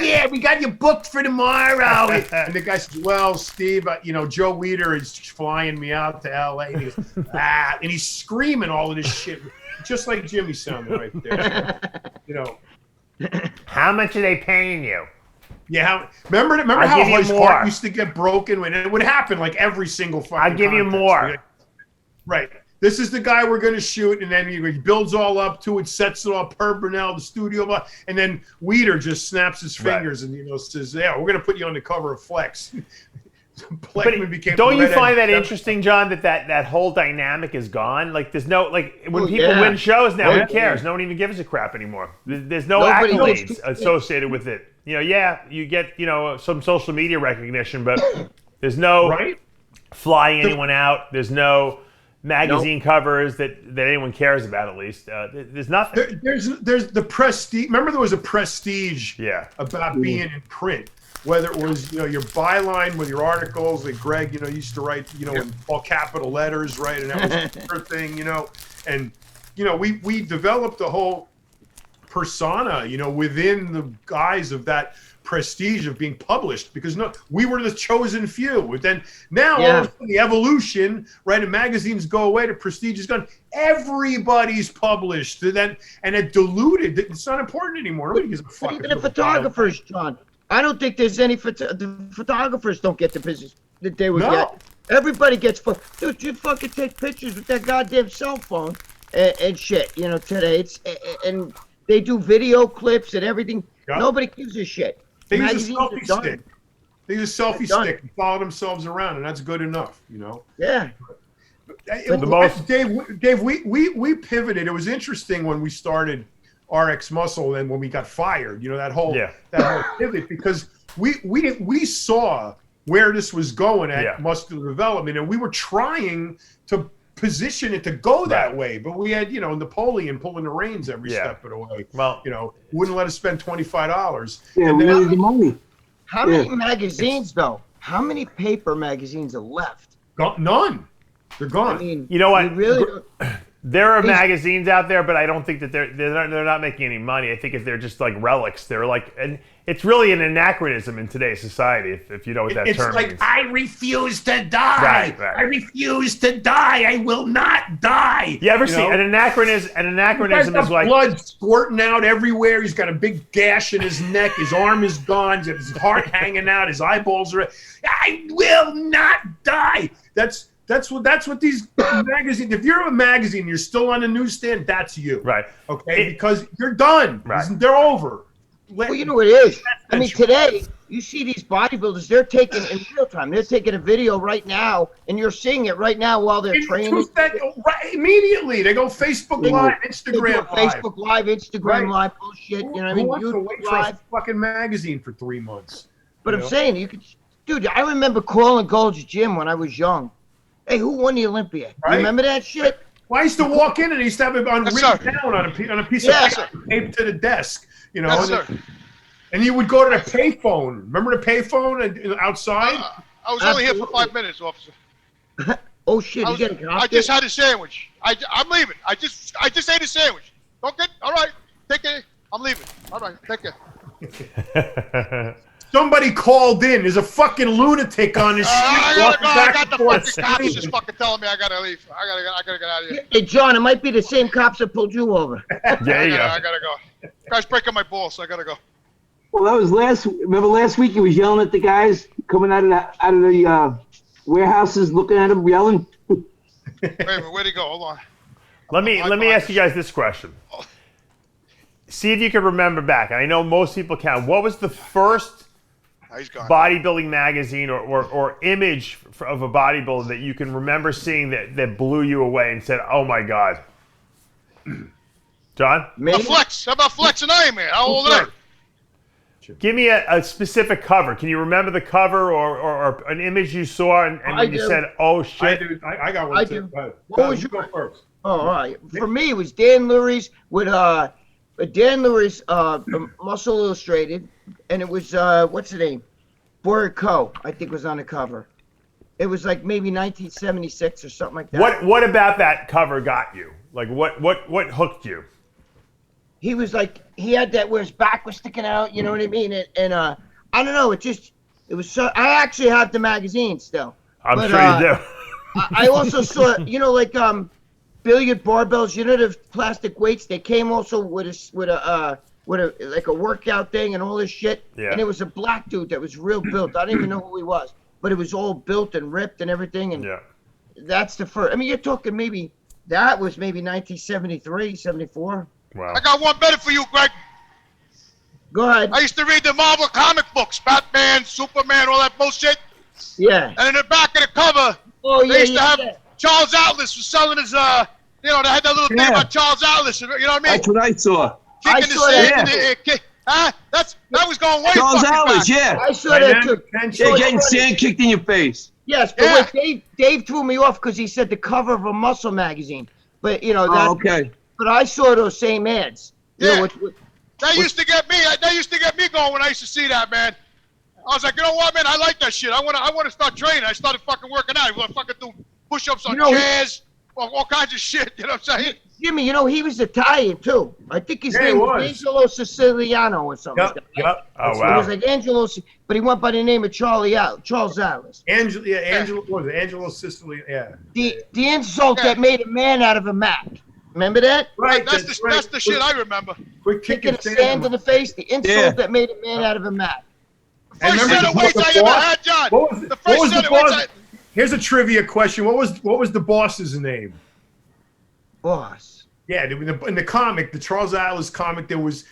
yeah, we got you booked for tomorrow. And the guy says, well, Steve, Joe Weider is flying me out to L.A. And he goes, and he's screaming all of this shit, just like Jimmy sounded right there. How much are they paying you? Yeah, remember I'll how give you his more. heart used to get broken when it would happen like every single fucking I'll give you contest. more. Right. This is the guy we're going to shoot, and then he builds all up to it, sets it all, Per Burnell, the studio, blah, and then Weider just snaps his fingers and says, "Yeah, we're going to put you on the cover of Flex." Blackman became Don't you the find that redhead. interesting, John, that whole dynamic is gone? Like, there's no, like, when people yeah. win shows now, Yeah. who cares? No one even gives a crap anymore. There's no Nobody accolades goes to- associated with it. You get, some social media recognition, but there's no Right? flying anyone out. There's no magazine covers that anyone cares about, at least. There's nothing. There's the prestige. Remember, there was a prestige about being in print. Whether it was your byline with your articles that Gregg used to write in all capital letters, right, and that was her thing, and we developed a whole persona within the guise of that prestige of being published, because we were the chosen few. But then now all of a sudden the evolution, right, and magazines go away, the prestige is gone, everybody's published, and it diluted. It's not important anymore. Nobody gives a fuck. Even the photographers, John. I don't think there's any the photographers don't get the business that they would get. Everybody gets dude, you fucking take pictures with that goddamn cell phone and shit. Today it's and they do video clips and everything. Yep. Nobody gives a shit. They use a Magazines are selfie done. stick. They use a selfie stick and follow themselves around, and that's good enough, Yeah. Dave, we pivoted. It was interesting when we started RxMuscle and when we got fired. That whole pivot, because we saw where this was going at muscular development, and we were trying to position it to go that way, but we had Napoleon pulling the reins every step of the way. Well, wouldn't let us spend $25. Yeah, we needed the money. How many magazines though? How many paper magazines are left? None. They're gone. I mean, you know what? you really don't- There are magazines out there, but I don't think that they're not making any money. I think they're just like relics. They're like, and it's really an anachronism in today's society, if you know what that It's term like, means. I refuse to die. Right. I refuse to die. I will not die. You ever see an anachronism? An anachronism He's is got like blood squirting out everywhere. He's got a big gash in his neck. His arm is gone. His heart hanging out. His eyeballs are. I will not die. That's what these magazines. If you're a magazine, you're still on the newsstand. That's you. Right. Okay. Because you're done. Right. They're over. Well, you know what it is. I mean, today you see these bodybuilders. They're taking in real time. They're taking a video right now, and you're seeing it right now while they're training. Right, immediately, they go Facebook Live, Instagram Live, Facebook Live, Instagram Live, bullshit. You know what I mean? Who wants to wait for Live. a fucking magazine for 3 months? But I'm saying you could, dude. I remember calling Gold's Gym when I was young. Hey, who won the Olympia? Right? You remember that shit? Well, I used to walk in and he used to have it written down on a piece of paper taped to the desk, you know. And you would go to the payphone. Remember the payphone outside? I was only here for 5 minutes, officer. Oh shit! I just had a sandwich. I'm leaving. I just ate a sandwich. Okay, all right. Take care. I'm leaving. All right, take care. Somebody called in. There's a fucking lunatic on his street. I got the fucking cops just fucking telling me I gotta leave. I gotta get out of here. Hey, John, it might be the same cops that pulled you over. I gotta go. Guy's breaking my balls, so I gotta go. Well, that was remember last week he was yelling at the guys coming out of the warehouses, looking at him, yelling. Wait a minute, where'd he go? Hold on. Let me ask you guys this question. See if you can remember back. And I know most people can. What was the first bodybuilding magazine or image of a bodybuilder that you can remember seeing that blew you away and said, "Oh my God"? John? Flex. How about Flex and Iron Man? How old are they? Give me a specific cover. Can you remember the cover or an image you saw and you said, "Oh shit"? I got one too. What was your go first? Oh, all right. For me, it was Dan Lurie's with Dan Lurie's Muscle Illustrated, and it was what's the name? Boyd Co. I think was on the cover. It was like maybe 1976 or something like that. What about that cover got you? Like what hooked you? He was like, he had that where his back was sticking out, you know what I mean? And I don't know, it was so, I actually have the magazine still. I'm sure you do. I also saw, you know, like billiard barbells, you know, the plastic weights, they came also with a like a workout thing and all this shit. Yeah. And it was a black dude that was real built. I didn't even know who he was, but it was all built and ripped and everything. And that's the first, I mean, you're talking that was maybe 1973, 74. Wow. I got one better for you, Greg. Go ahead. I used to read the Marvel comic books, Batman, Superman, all that bullshit. Yeah. And in the back of the cover, they used to have Charles Atlas was selling his, you know, they had that little thing about Charles Atlas, you know what I mean? That's what I saw. Kicking the sand. That was going way Charles fucking Atlas, back. I saw that too. They're getting sand kicked in your face. Yes, but wait, Dave threw me off because he said the cover of a muscle magazine. But, you know, okay. But I saw those same ads. Yeah. You know, That used to get me going when I used to see that, man. I was like, you know what, man? I like that shit. I want to start training. I started fucking working out. I want to fucking do push-ups on chairs, all kinds of shit. You know what I'm saying? Jimmy, you know, he was Italian, too. I think his name was Angelo Siciliano or something. Yep. Oh, wow. It was like Angelo, but he went by the name of Charles Atlas. Angelo Sicily, yeah. The insult that made a man out of a Mac. Remember that? Right. That's the shit I remember. Kicking sand in the face. The insult that made a man out of a Mac. First set of weights I ever had, John. The first set of weights. Here's a trivia question. What was the boss's name? Boss. Yeah, in the comic, the Charles Atlas comic, there was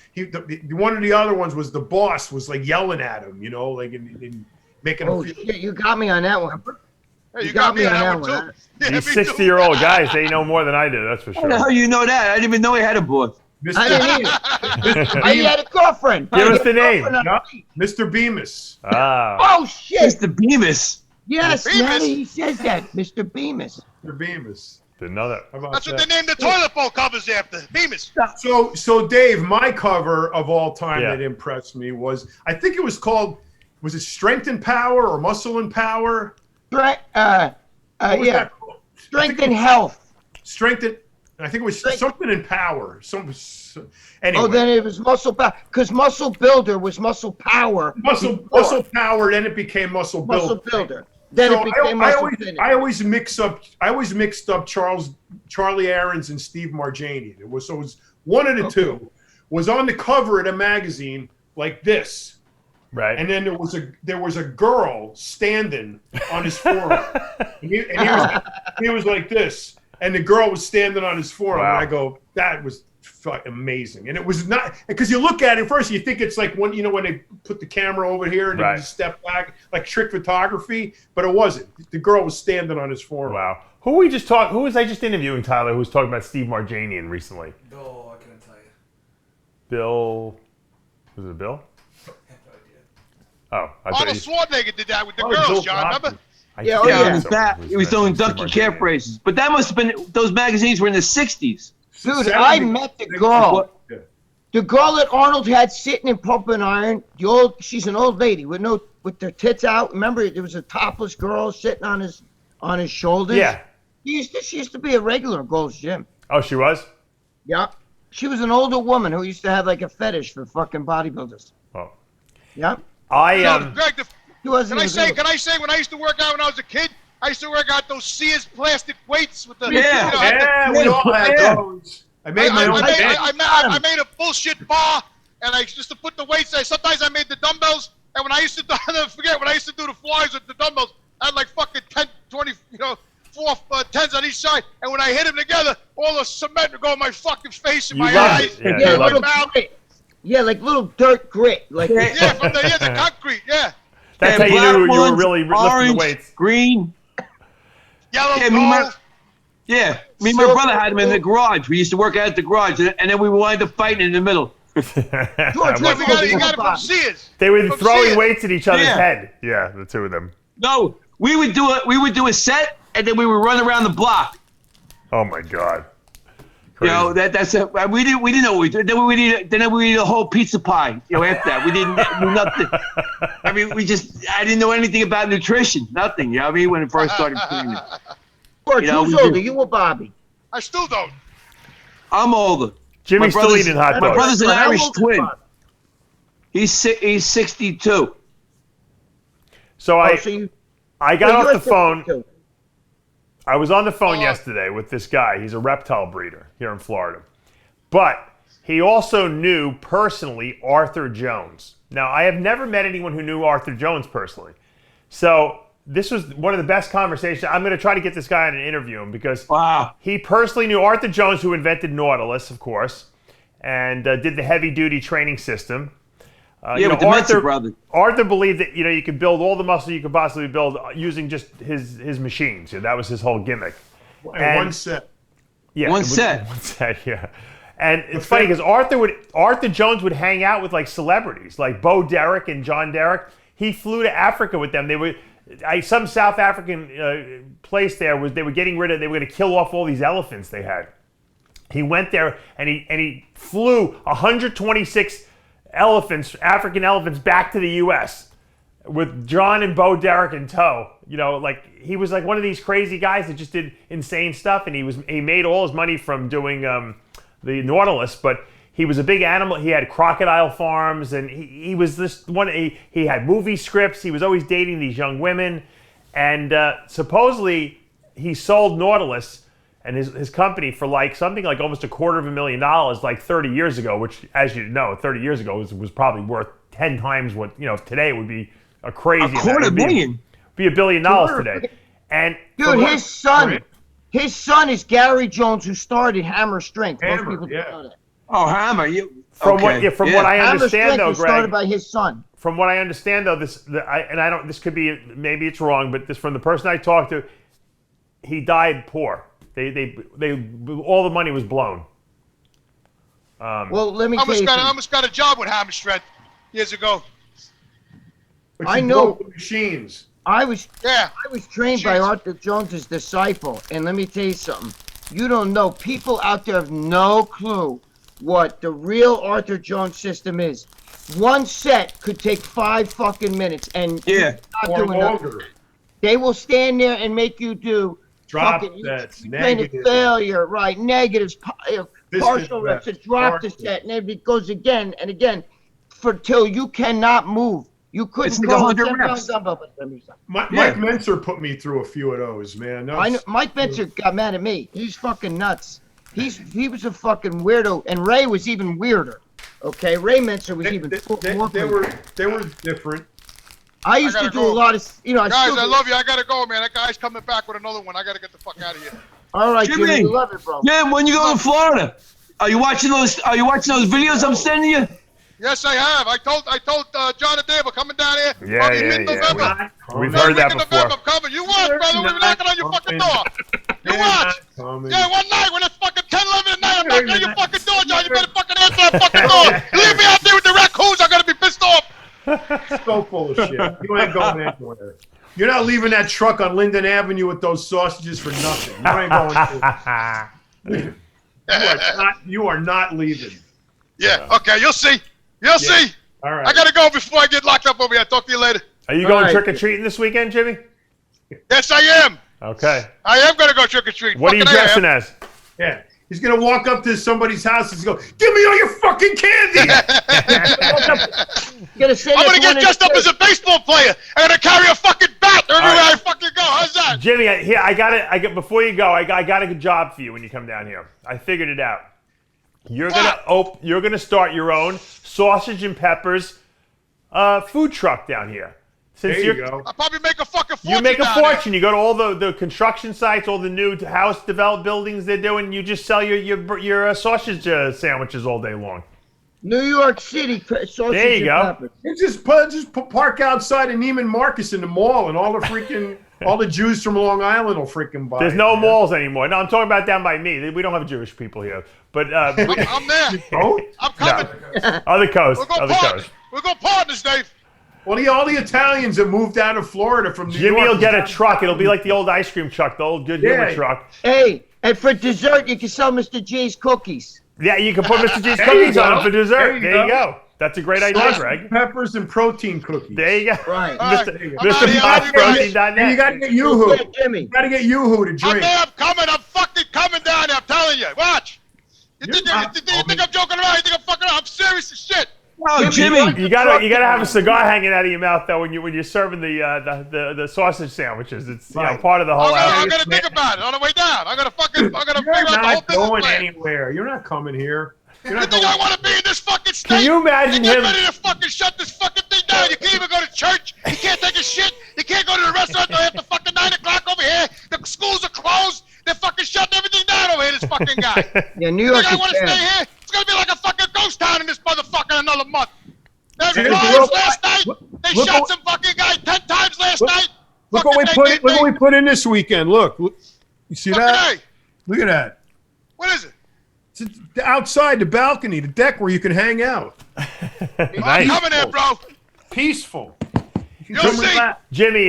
one of the other ones was the boss was like yelling at him, you know, like in making him feel. Shit, you got me on that one. Hey, you got me on that one, too. These 60-year-old guys, they know more than I do, that's for sure. How the hell you know that? I didn't even know he had a boss. I didn't either. I had a girlfriend. Give us the name. Mr. Bemis. Oh, shit. Mr. Bemis. Yes, man, he says that. Mr. Bemis. Mr. Bemis. Didn't know that. That's what they named the toilet bowl covers after. Bemis. So Dave, my cover of all time that impressed me was, I think it was called, was it Strength and Power or Muscle and Power? Yeah. Strength and Health. Strength and, I think it was something in Power. Anyway. Oh, then it was Muscle Power, because Muscle Builder was Muscle Power. Muscle Power, then it became Muscle Builder. Muscle Builder. Then it became Muscle Fitness. I always mixed up Charlie Aarons and Steve Marjani. It was one of the two was on the cover of the magazine like this. Right. And then there was a girl standing on his forearm. and he was like this. And the girl was standing on his forearm. Wow. And I go, that was amazing. And it was not, because you look at it first, you think it's like when they put the camera over here and then you step back, like trick photography, but it wasn't. The girl was standing on his forearm. Wow. Who was I just interviewing, Tyler, who was talking about Steve Marjanian recently? Oh, I couldn't tell you. Bill, was it Bill? I have no idea. Oh, Arnold Schwarzenegger did that with the girls, John, remember? He was doing donkey calf races. But that must have been, those magazines were in the 60s. Dude, I met the girl. The girl that Arnold had sitting in pumping iron, she's an old lady with their tits out. Remember, there was a topless girl sitting on his shoulders. Yeah. She used to be a regular Gold's Gym. Oh, she was? Yeah. She was an older woman who used to have like a fetish for fucking bodybuilders. Oh. Yeah. Greg, Can I say, when I used to work out when I was a kid, I used to work out those Sears plastic weights with the. We all had those. I made my own. I made a bullshit bar, and I used to put the weights there. Sometimes I made the dumbbells, and when I used to, I'll never forget, when I used to do the flies with the dumbbells, I had like fucking 10, 20, 4 tens on each side, and when I hit them together, all the cement would go in my fucking face and my eyes, yeah, my mouth. Yeah, like little dirt grit. Like from the concrete, yeah. That's how you knew you were really lifting the weights. Green, yellow, gold. Me and my brother had them in the garage. We used to work out at the garage, and then we wound up fighting in the middle. You got it from Sears. They were throwing weights at each other's head. Yeah, the two of them. No, we would do a set, and then we would run around the block. Oh my God. Crazy. That's it. We didn't know what we did. Then we did a whole pizza pie. After that, we didn't do nothing. I mean, I didn't know anything about nutrition. Nothing. When it first started training. George, who's older, you or Bobby? I still don't. I'm older. Jimmy's still eating hot dogs. My brother's an Irish twin. He's 62. So I got off the phone. I was on the phone yesterday with this guy. He's a reptile breeder here in Florida. But he also knew personally Arthur Jones. Now, I have never met anyone who knew Arthur Jones personally. So this was one of the best conversations. I'm going to try to get this guy on and interview him because he personally knew Arthur Jones, who invented Nautilus, of course, and did the heavy-duty training system. With the Arthur brother. Arthur believed that you could build all the muscle you could possibly build using just his machines. That was his whole gimmick. And one set. Yeah, one set. Yeah. And it's funny because Arthur Jones would hang out with like celebrities like Bo Derek and John Derek. He flew to Africa with them. They were some South African place there was they were going to kill off all these elephants they had. He went there and he flew 126 African elephants back to the U.S. with John and Bo Derek in tow. He was like one of these crazy guys that just did insane stuff, and he made all his money from doing the Nautilus, but he was a big animal. He had crocodile farms, and he was this one. He had movie scripts. He was always dating these young women, and supposedly he sold Nautilus and his company for something like almost $250,000 like 30 years ago, which, as you know, 30 years ago was probably worth 10 times what today would be a crazy. $250,000,000. Be $1 billion today. And dude, his son is Gary Jones, who started Hammer Strength. Most people don't know that. Oh, Hammer! From what I understand, though, Greg, started by his son. From what I understand, though, this could be, maybe it's wrong, but this from the person I talked to, he died poor. They all the money was blown. Well, let me tell you. I almost got a job with Hammer Strength years ago. But I know machines. I was trained by Arthur Jones's disciple, and let me tell you something. You don't know. People out there have no clue what the real Arthur Jones system is. One set could take 5 fucking minutes, and or longer. They will stand there and make you do drop sets, negative failure, right? Negatives, partial reps, to drop the set, and it goes again and again till you cannot move. You couldn't go 100 reps. Mike Mentzer put me through a few of those, man. I know, Mike Mentzer got mad at me. He's fucking nuts. He was a fucking weirdo, and Ray was even weirder. Okay, Ray Mentzer was more. They were different. I used to do a lot of, Guys, I love you. I gotta go, man. That guy's coming back with another one. I gotta get the fuck out of here. All right, Jimmy, we love it, bro. Yeah, when you go to Florida, Are you watching those videos I'm sending you? Yes, I have. I told John and Dave we're coming down here. Yeah, probably yeah, mid-November. We've heard that before. I'm coming. You watch, brother. We're knocking on your fucking door. You watch. Yeah, one night when it's fucking 10, 11 at night, I'm knocking on your fucking door, John. You better fucking answer that fucking door. You leave me out there with the raccoons, I'm gonna be pissed off. So full of shit. You ain't going anywhere. You're not leaving that truck on Linden Avenue with those sausages for nothing. You ain't going anywhere. You are not leaving. Yeah, okay, you'll see. You'll see. All right. I gotta go before I get locked up over here. Talk to you later. Are you going trick-or-treating this weekend, Jimmy? Yes, I am. Okay. I am gonna go trick-or-treating. What are you dressing as? Yeah. He's going to walk up to somebody's house and go, give me all your fucking candy. I'm gonna get dressed up as a baseball player. I'm gonna carry a fucking bat everywhere I fucking go. How's that? Jimmy, here before you go, I got a good job for you when you come down here. I figured it out. You're gonna start your own sausage and peppers food truck down here. There you go. I'll probably make a fucking fortune. You make a down fortune. You go to all the construction sites, all the new house developed buildings they're doing. You just sell your sausage sandwiches all day long. New York City sausage. There you go. Peppers. You just park outside of Neiman Marcus in the mall, and all the Jews from Long Island will freaking buy. There's no malls anymore. No, I'm talking about down by me. We don't have Jewish people here, but I'm there. I'm coming. No. Other coast. We're going partners, Dave. Well, all the Italians have moved out of Florida from New York. Jimmy will get a truck. It'll be like the old ice cream truck, the old good humor truck. Hey, and for dessert, you can sell Mr. G's cookies. Yeah, you can put Mr. G's cookies on them for dessert. There you go. That's a great idea, Greg. Peppers and protein cookies. There you go. Right. Mr. Protein.net. And you got to get Yoo-Hoo. Jimmy. You got to get Yoo-Hoo to drink. I'm coming. I'm fucking coming down there. I'm telling you. Watch. You think I'm joking around? You think I'm fucking around? I'm serious as shit. Oh, Jimmy, you gotta have a cigar hanging out of your mouth though when you're serving the sausage sandwiches. It's part of the whole. I'm gonna think about it on the way down. I'm gonna figure out the whole business going plan. anywhere. You're not coming here. You think I want to be in this fucking state? Can you imagine Get him? ready to fucking shut this fucking thing down. You can't even go to church. You can't take a shit. You can't go to the restaurant until after fucking 9 o'clock over here. The schools are closed. They're fucking shutting everything down over here. This fucking guy. Yeah, New York. I want to stay here. It's gonna be like a fucking ghost town in this motherfucker in another month. There's Jimmy, riots last night. They shot some fucking guy 10 times last night. Look what we put in this weekend. Look, you see that? Look at that. What is it? It's outside the balcony, the deck where you can hang out. I'm coming there, bro. Peaceful. You'll see. Jimmy,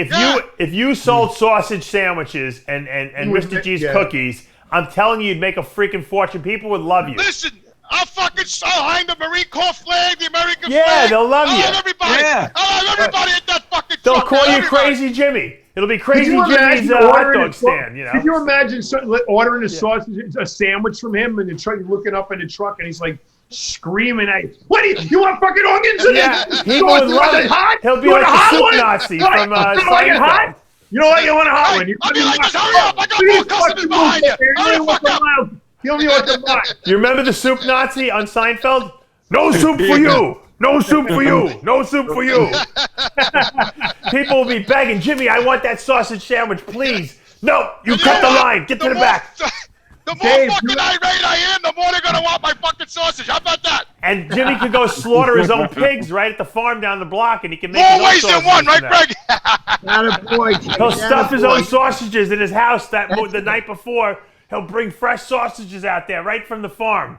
if you sold sausage sandwiches and Mr. G's cookies, I'm telling you, you'd make a freaking fortune. People would love you. Listen, I'll hang the Marine Corps flag, the American flag. Yeah, they'll love you. I'll have everybody. Yeah. I'll have everybody at that fucking They'll truck. call you Everybody. Crazy Jimmy. It'll be Crazy Could you Jimmy's imagine hot dog stand. You know. Could you imagine ordering a sandwich from him and then looking up in the truck and he's like screaming at you? What do you want fucking onions in Yeah, it? he would love it. He'll be like the soup Nazi from Seinfeld. You know what? You want a hot one? I'll be like this. Hurry up. I got more customers behind you. Hurry the fuck up. You don't know what to buy. You remember the soup Nazi on Seinfeld? No soup for you. No soup for you. No soup for you. People will be begging, Jimmy, I want that sausage sandwich, please. No, you cut the line. Get to the back. The more fucking irate I am, the more they're going to want my fucking sausage. How about that? And Jimmy could go slaughter his own pigs right at the farm down the block, and he can make More his own ways than one, right, sausages Greg? Not a boy. Jimmy, He'll not stuff a his boy. own sausages in his house the night before. He'll bring fresh sausages out there right from the farm.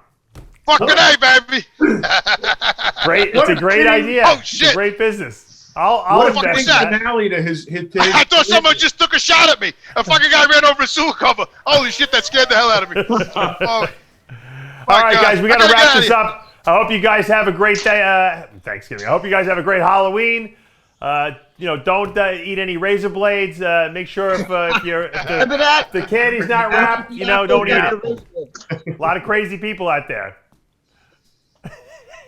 Fucking A, baby. Great, it's a great idea. Oh, It's shit. a great business. I'll What a invest in fucking that. finale to his hit. I thought someone just took a shot at me. A fucking guy ran over a sewer cover. Holy shit, that scared the hell out of me. Oh. All right, guys, we got to I gotta wrap get this out up. I hope you guys have a great day. Thanksgiving. I hope you guys have a great Halloween. Don't eat any razor blades. Make sure if the candy's not wrapped, don't eat it. A lot of crazy people out there.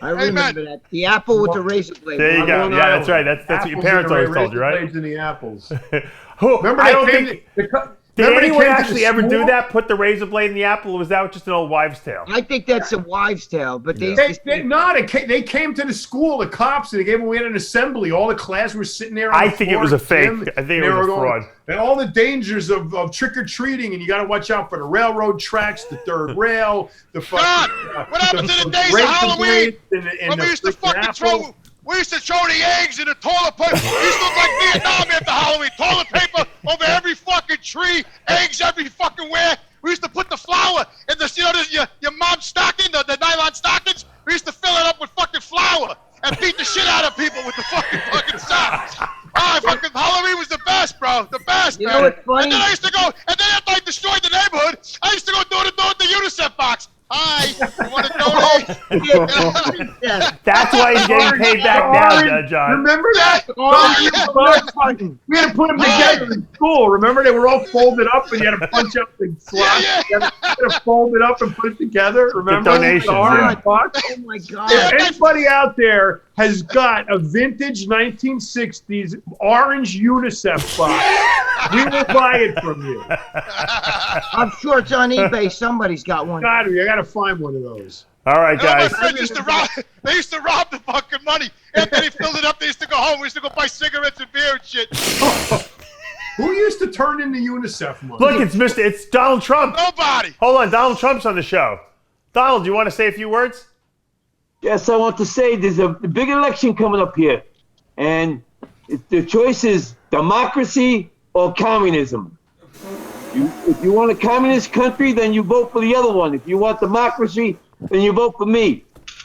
I remember that. The apple with the razor blade. There you go. Yeah, that's right. That's what your parents always told you, right? Blades in the apples. Who? Remember I they don't came think. Did Remember they anyone came to the actually ever do school? that? Put the razor blade in the apple, or was that just an old wives' tale? I think that's a wives' tale, but They came to the school, the cops, and they gave them. We had an assembly. All the class were sitting there. On I the think it floor was a in the fake. gym, I think and it they was were a fraud. And all the dangers of trick or treating, and you got to watch out for the railroad tracks, the third rail, the God, fucking. what happened to the days of razor Halloween? blades and When the we used to freaking fucking apple. we used to throw the eggs in the toilet paper. We used to look like Vietnam after Halloween. Toilet paper over every fucking tree, eggs every fucking where. We used to put the flour in the, your mom's stocking, the nylon stockings. We used to fill it up with fucking flour and beat the shit out of people with the fucking socks. Ah, fucking Halloween was the best, bro. The best, You man. know what's funny? And then I used to go, and then after I destroyed the neighborhood, I used to go door to door at the UNICEF box. Hi, you want to donate? That's why he's getting paid back now, John. Remember that? Oh, We had to put them together in school. Remember, they were all folded up, and you had to punch out the slots. Yeah. You had to fold it up and put it together. Remember? donations, The orange yeah. box? oh my God. If anybody out there has got a vintage 1960s orange UNICEF box, we will buy it from you. I'm sure it's on eBay. Somebody's got one. God, I got to find one of those. All right, You know, my guys. friends used to rob. They used to rob the fucking money. After they filled it up, they used to go home. We used to go buy cigarettes and beer and shit. Who used to turn in the UNICEF money? Look, it's Donald Trump. Nobody. Hold on, Donald Trump's on the show. Donald, do you want to say a few words? Yes, I want to say there's a big election coming up here, and the choice is democracy or communism. If you want a communist country, then you vote for the other one. If you want democracy, then you vote for me.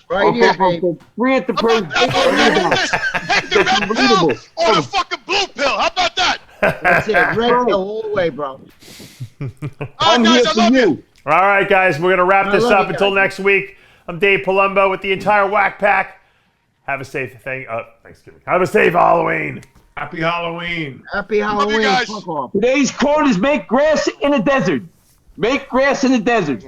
Right here, babe. Free enterprise. How about this? Take the red pill or the fucking blue pill. How about that? That's it. Red pill all the way, bro. All I'm right, here guys, I for love you. you. All right, guys, we're going to wrap I this love up you until guys. next week. I'm Dave Palumbo with the entire Whack Pack. Have a safe Thanksgiving. Have a safe Halloween. Happy Halloween. Happy Halloween. guys. Fuck off. Today's quote is make grass in the desert. Make grass in the desert.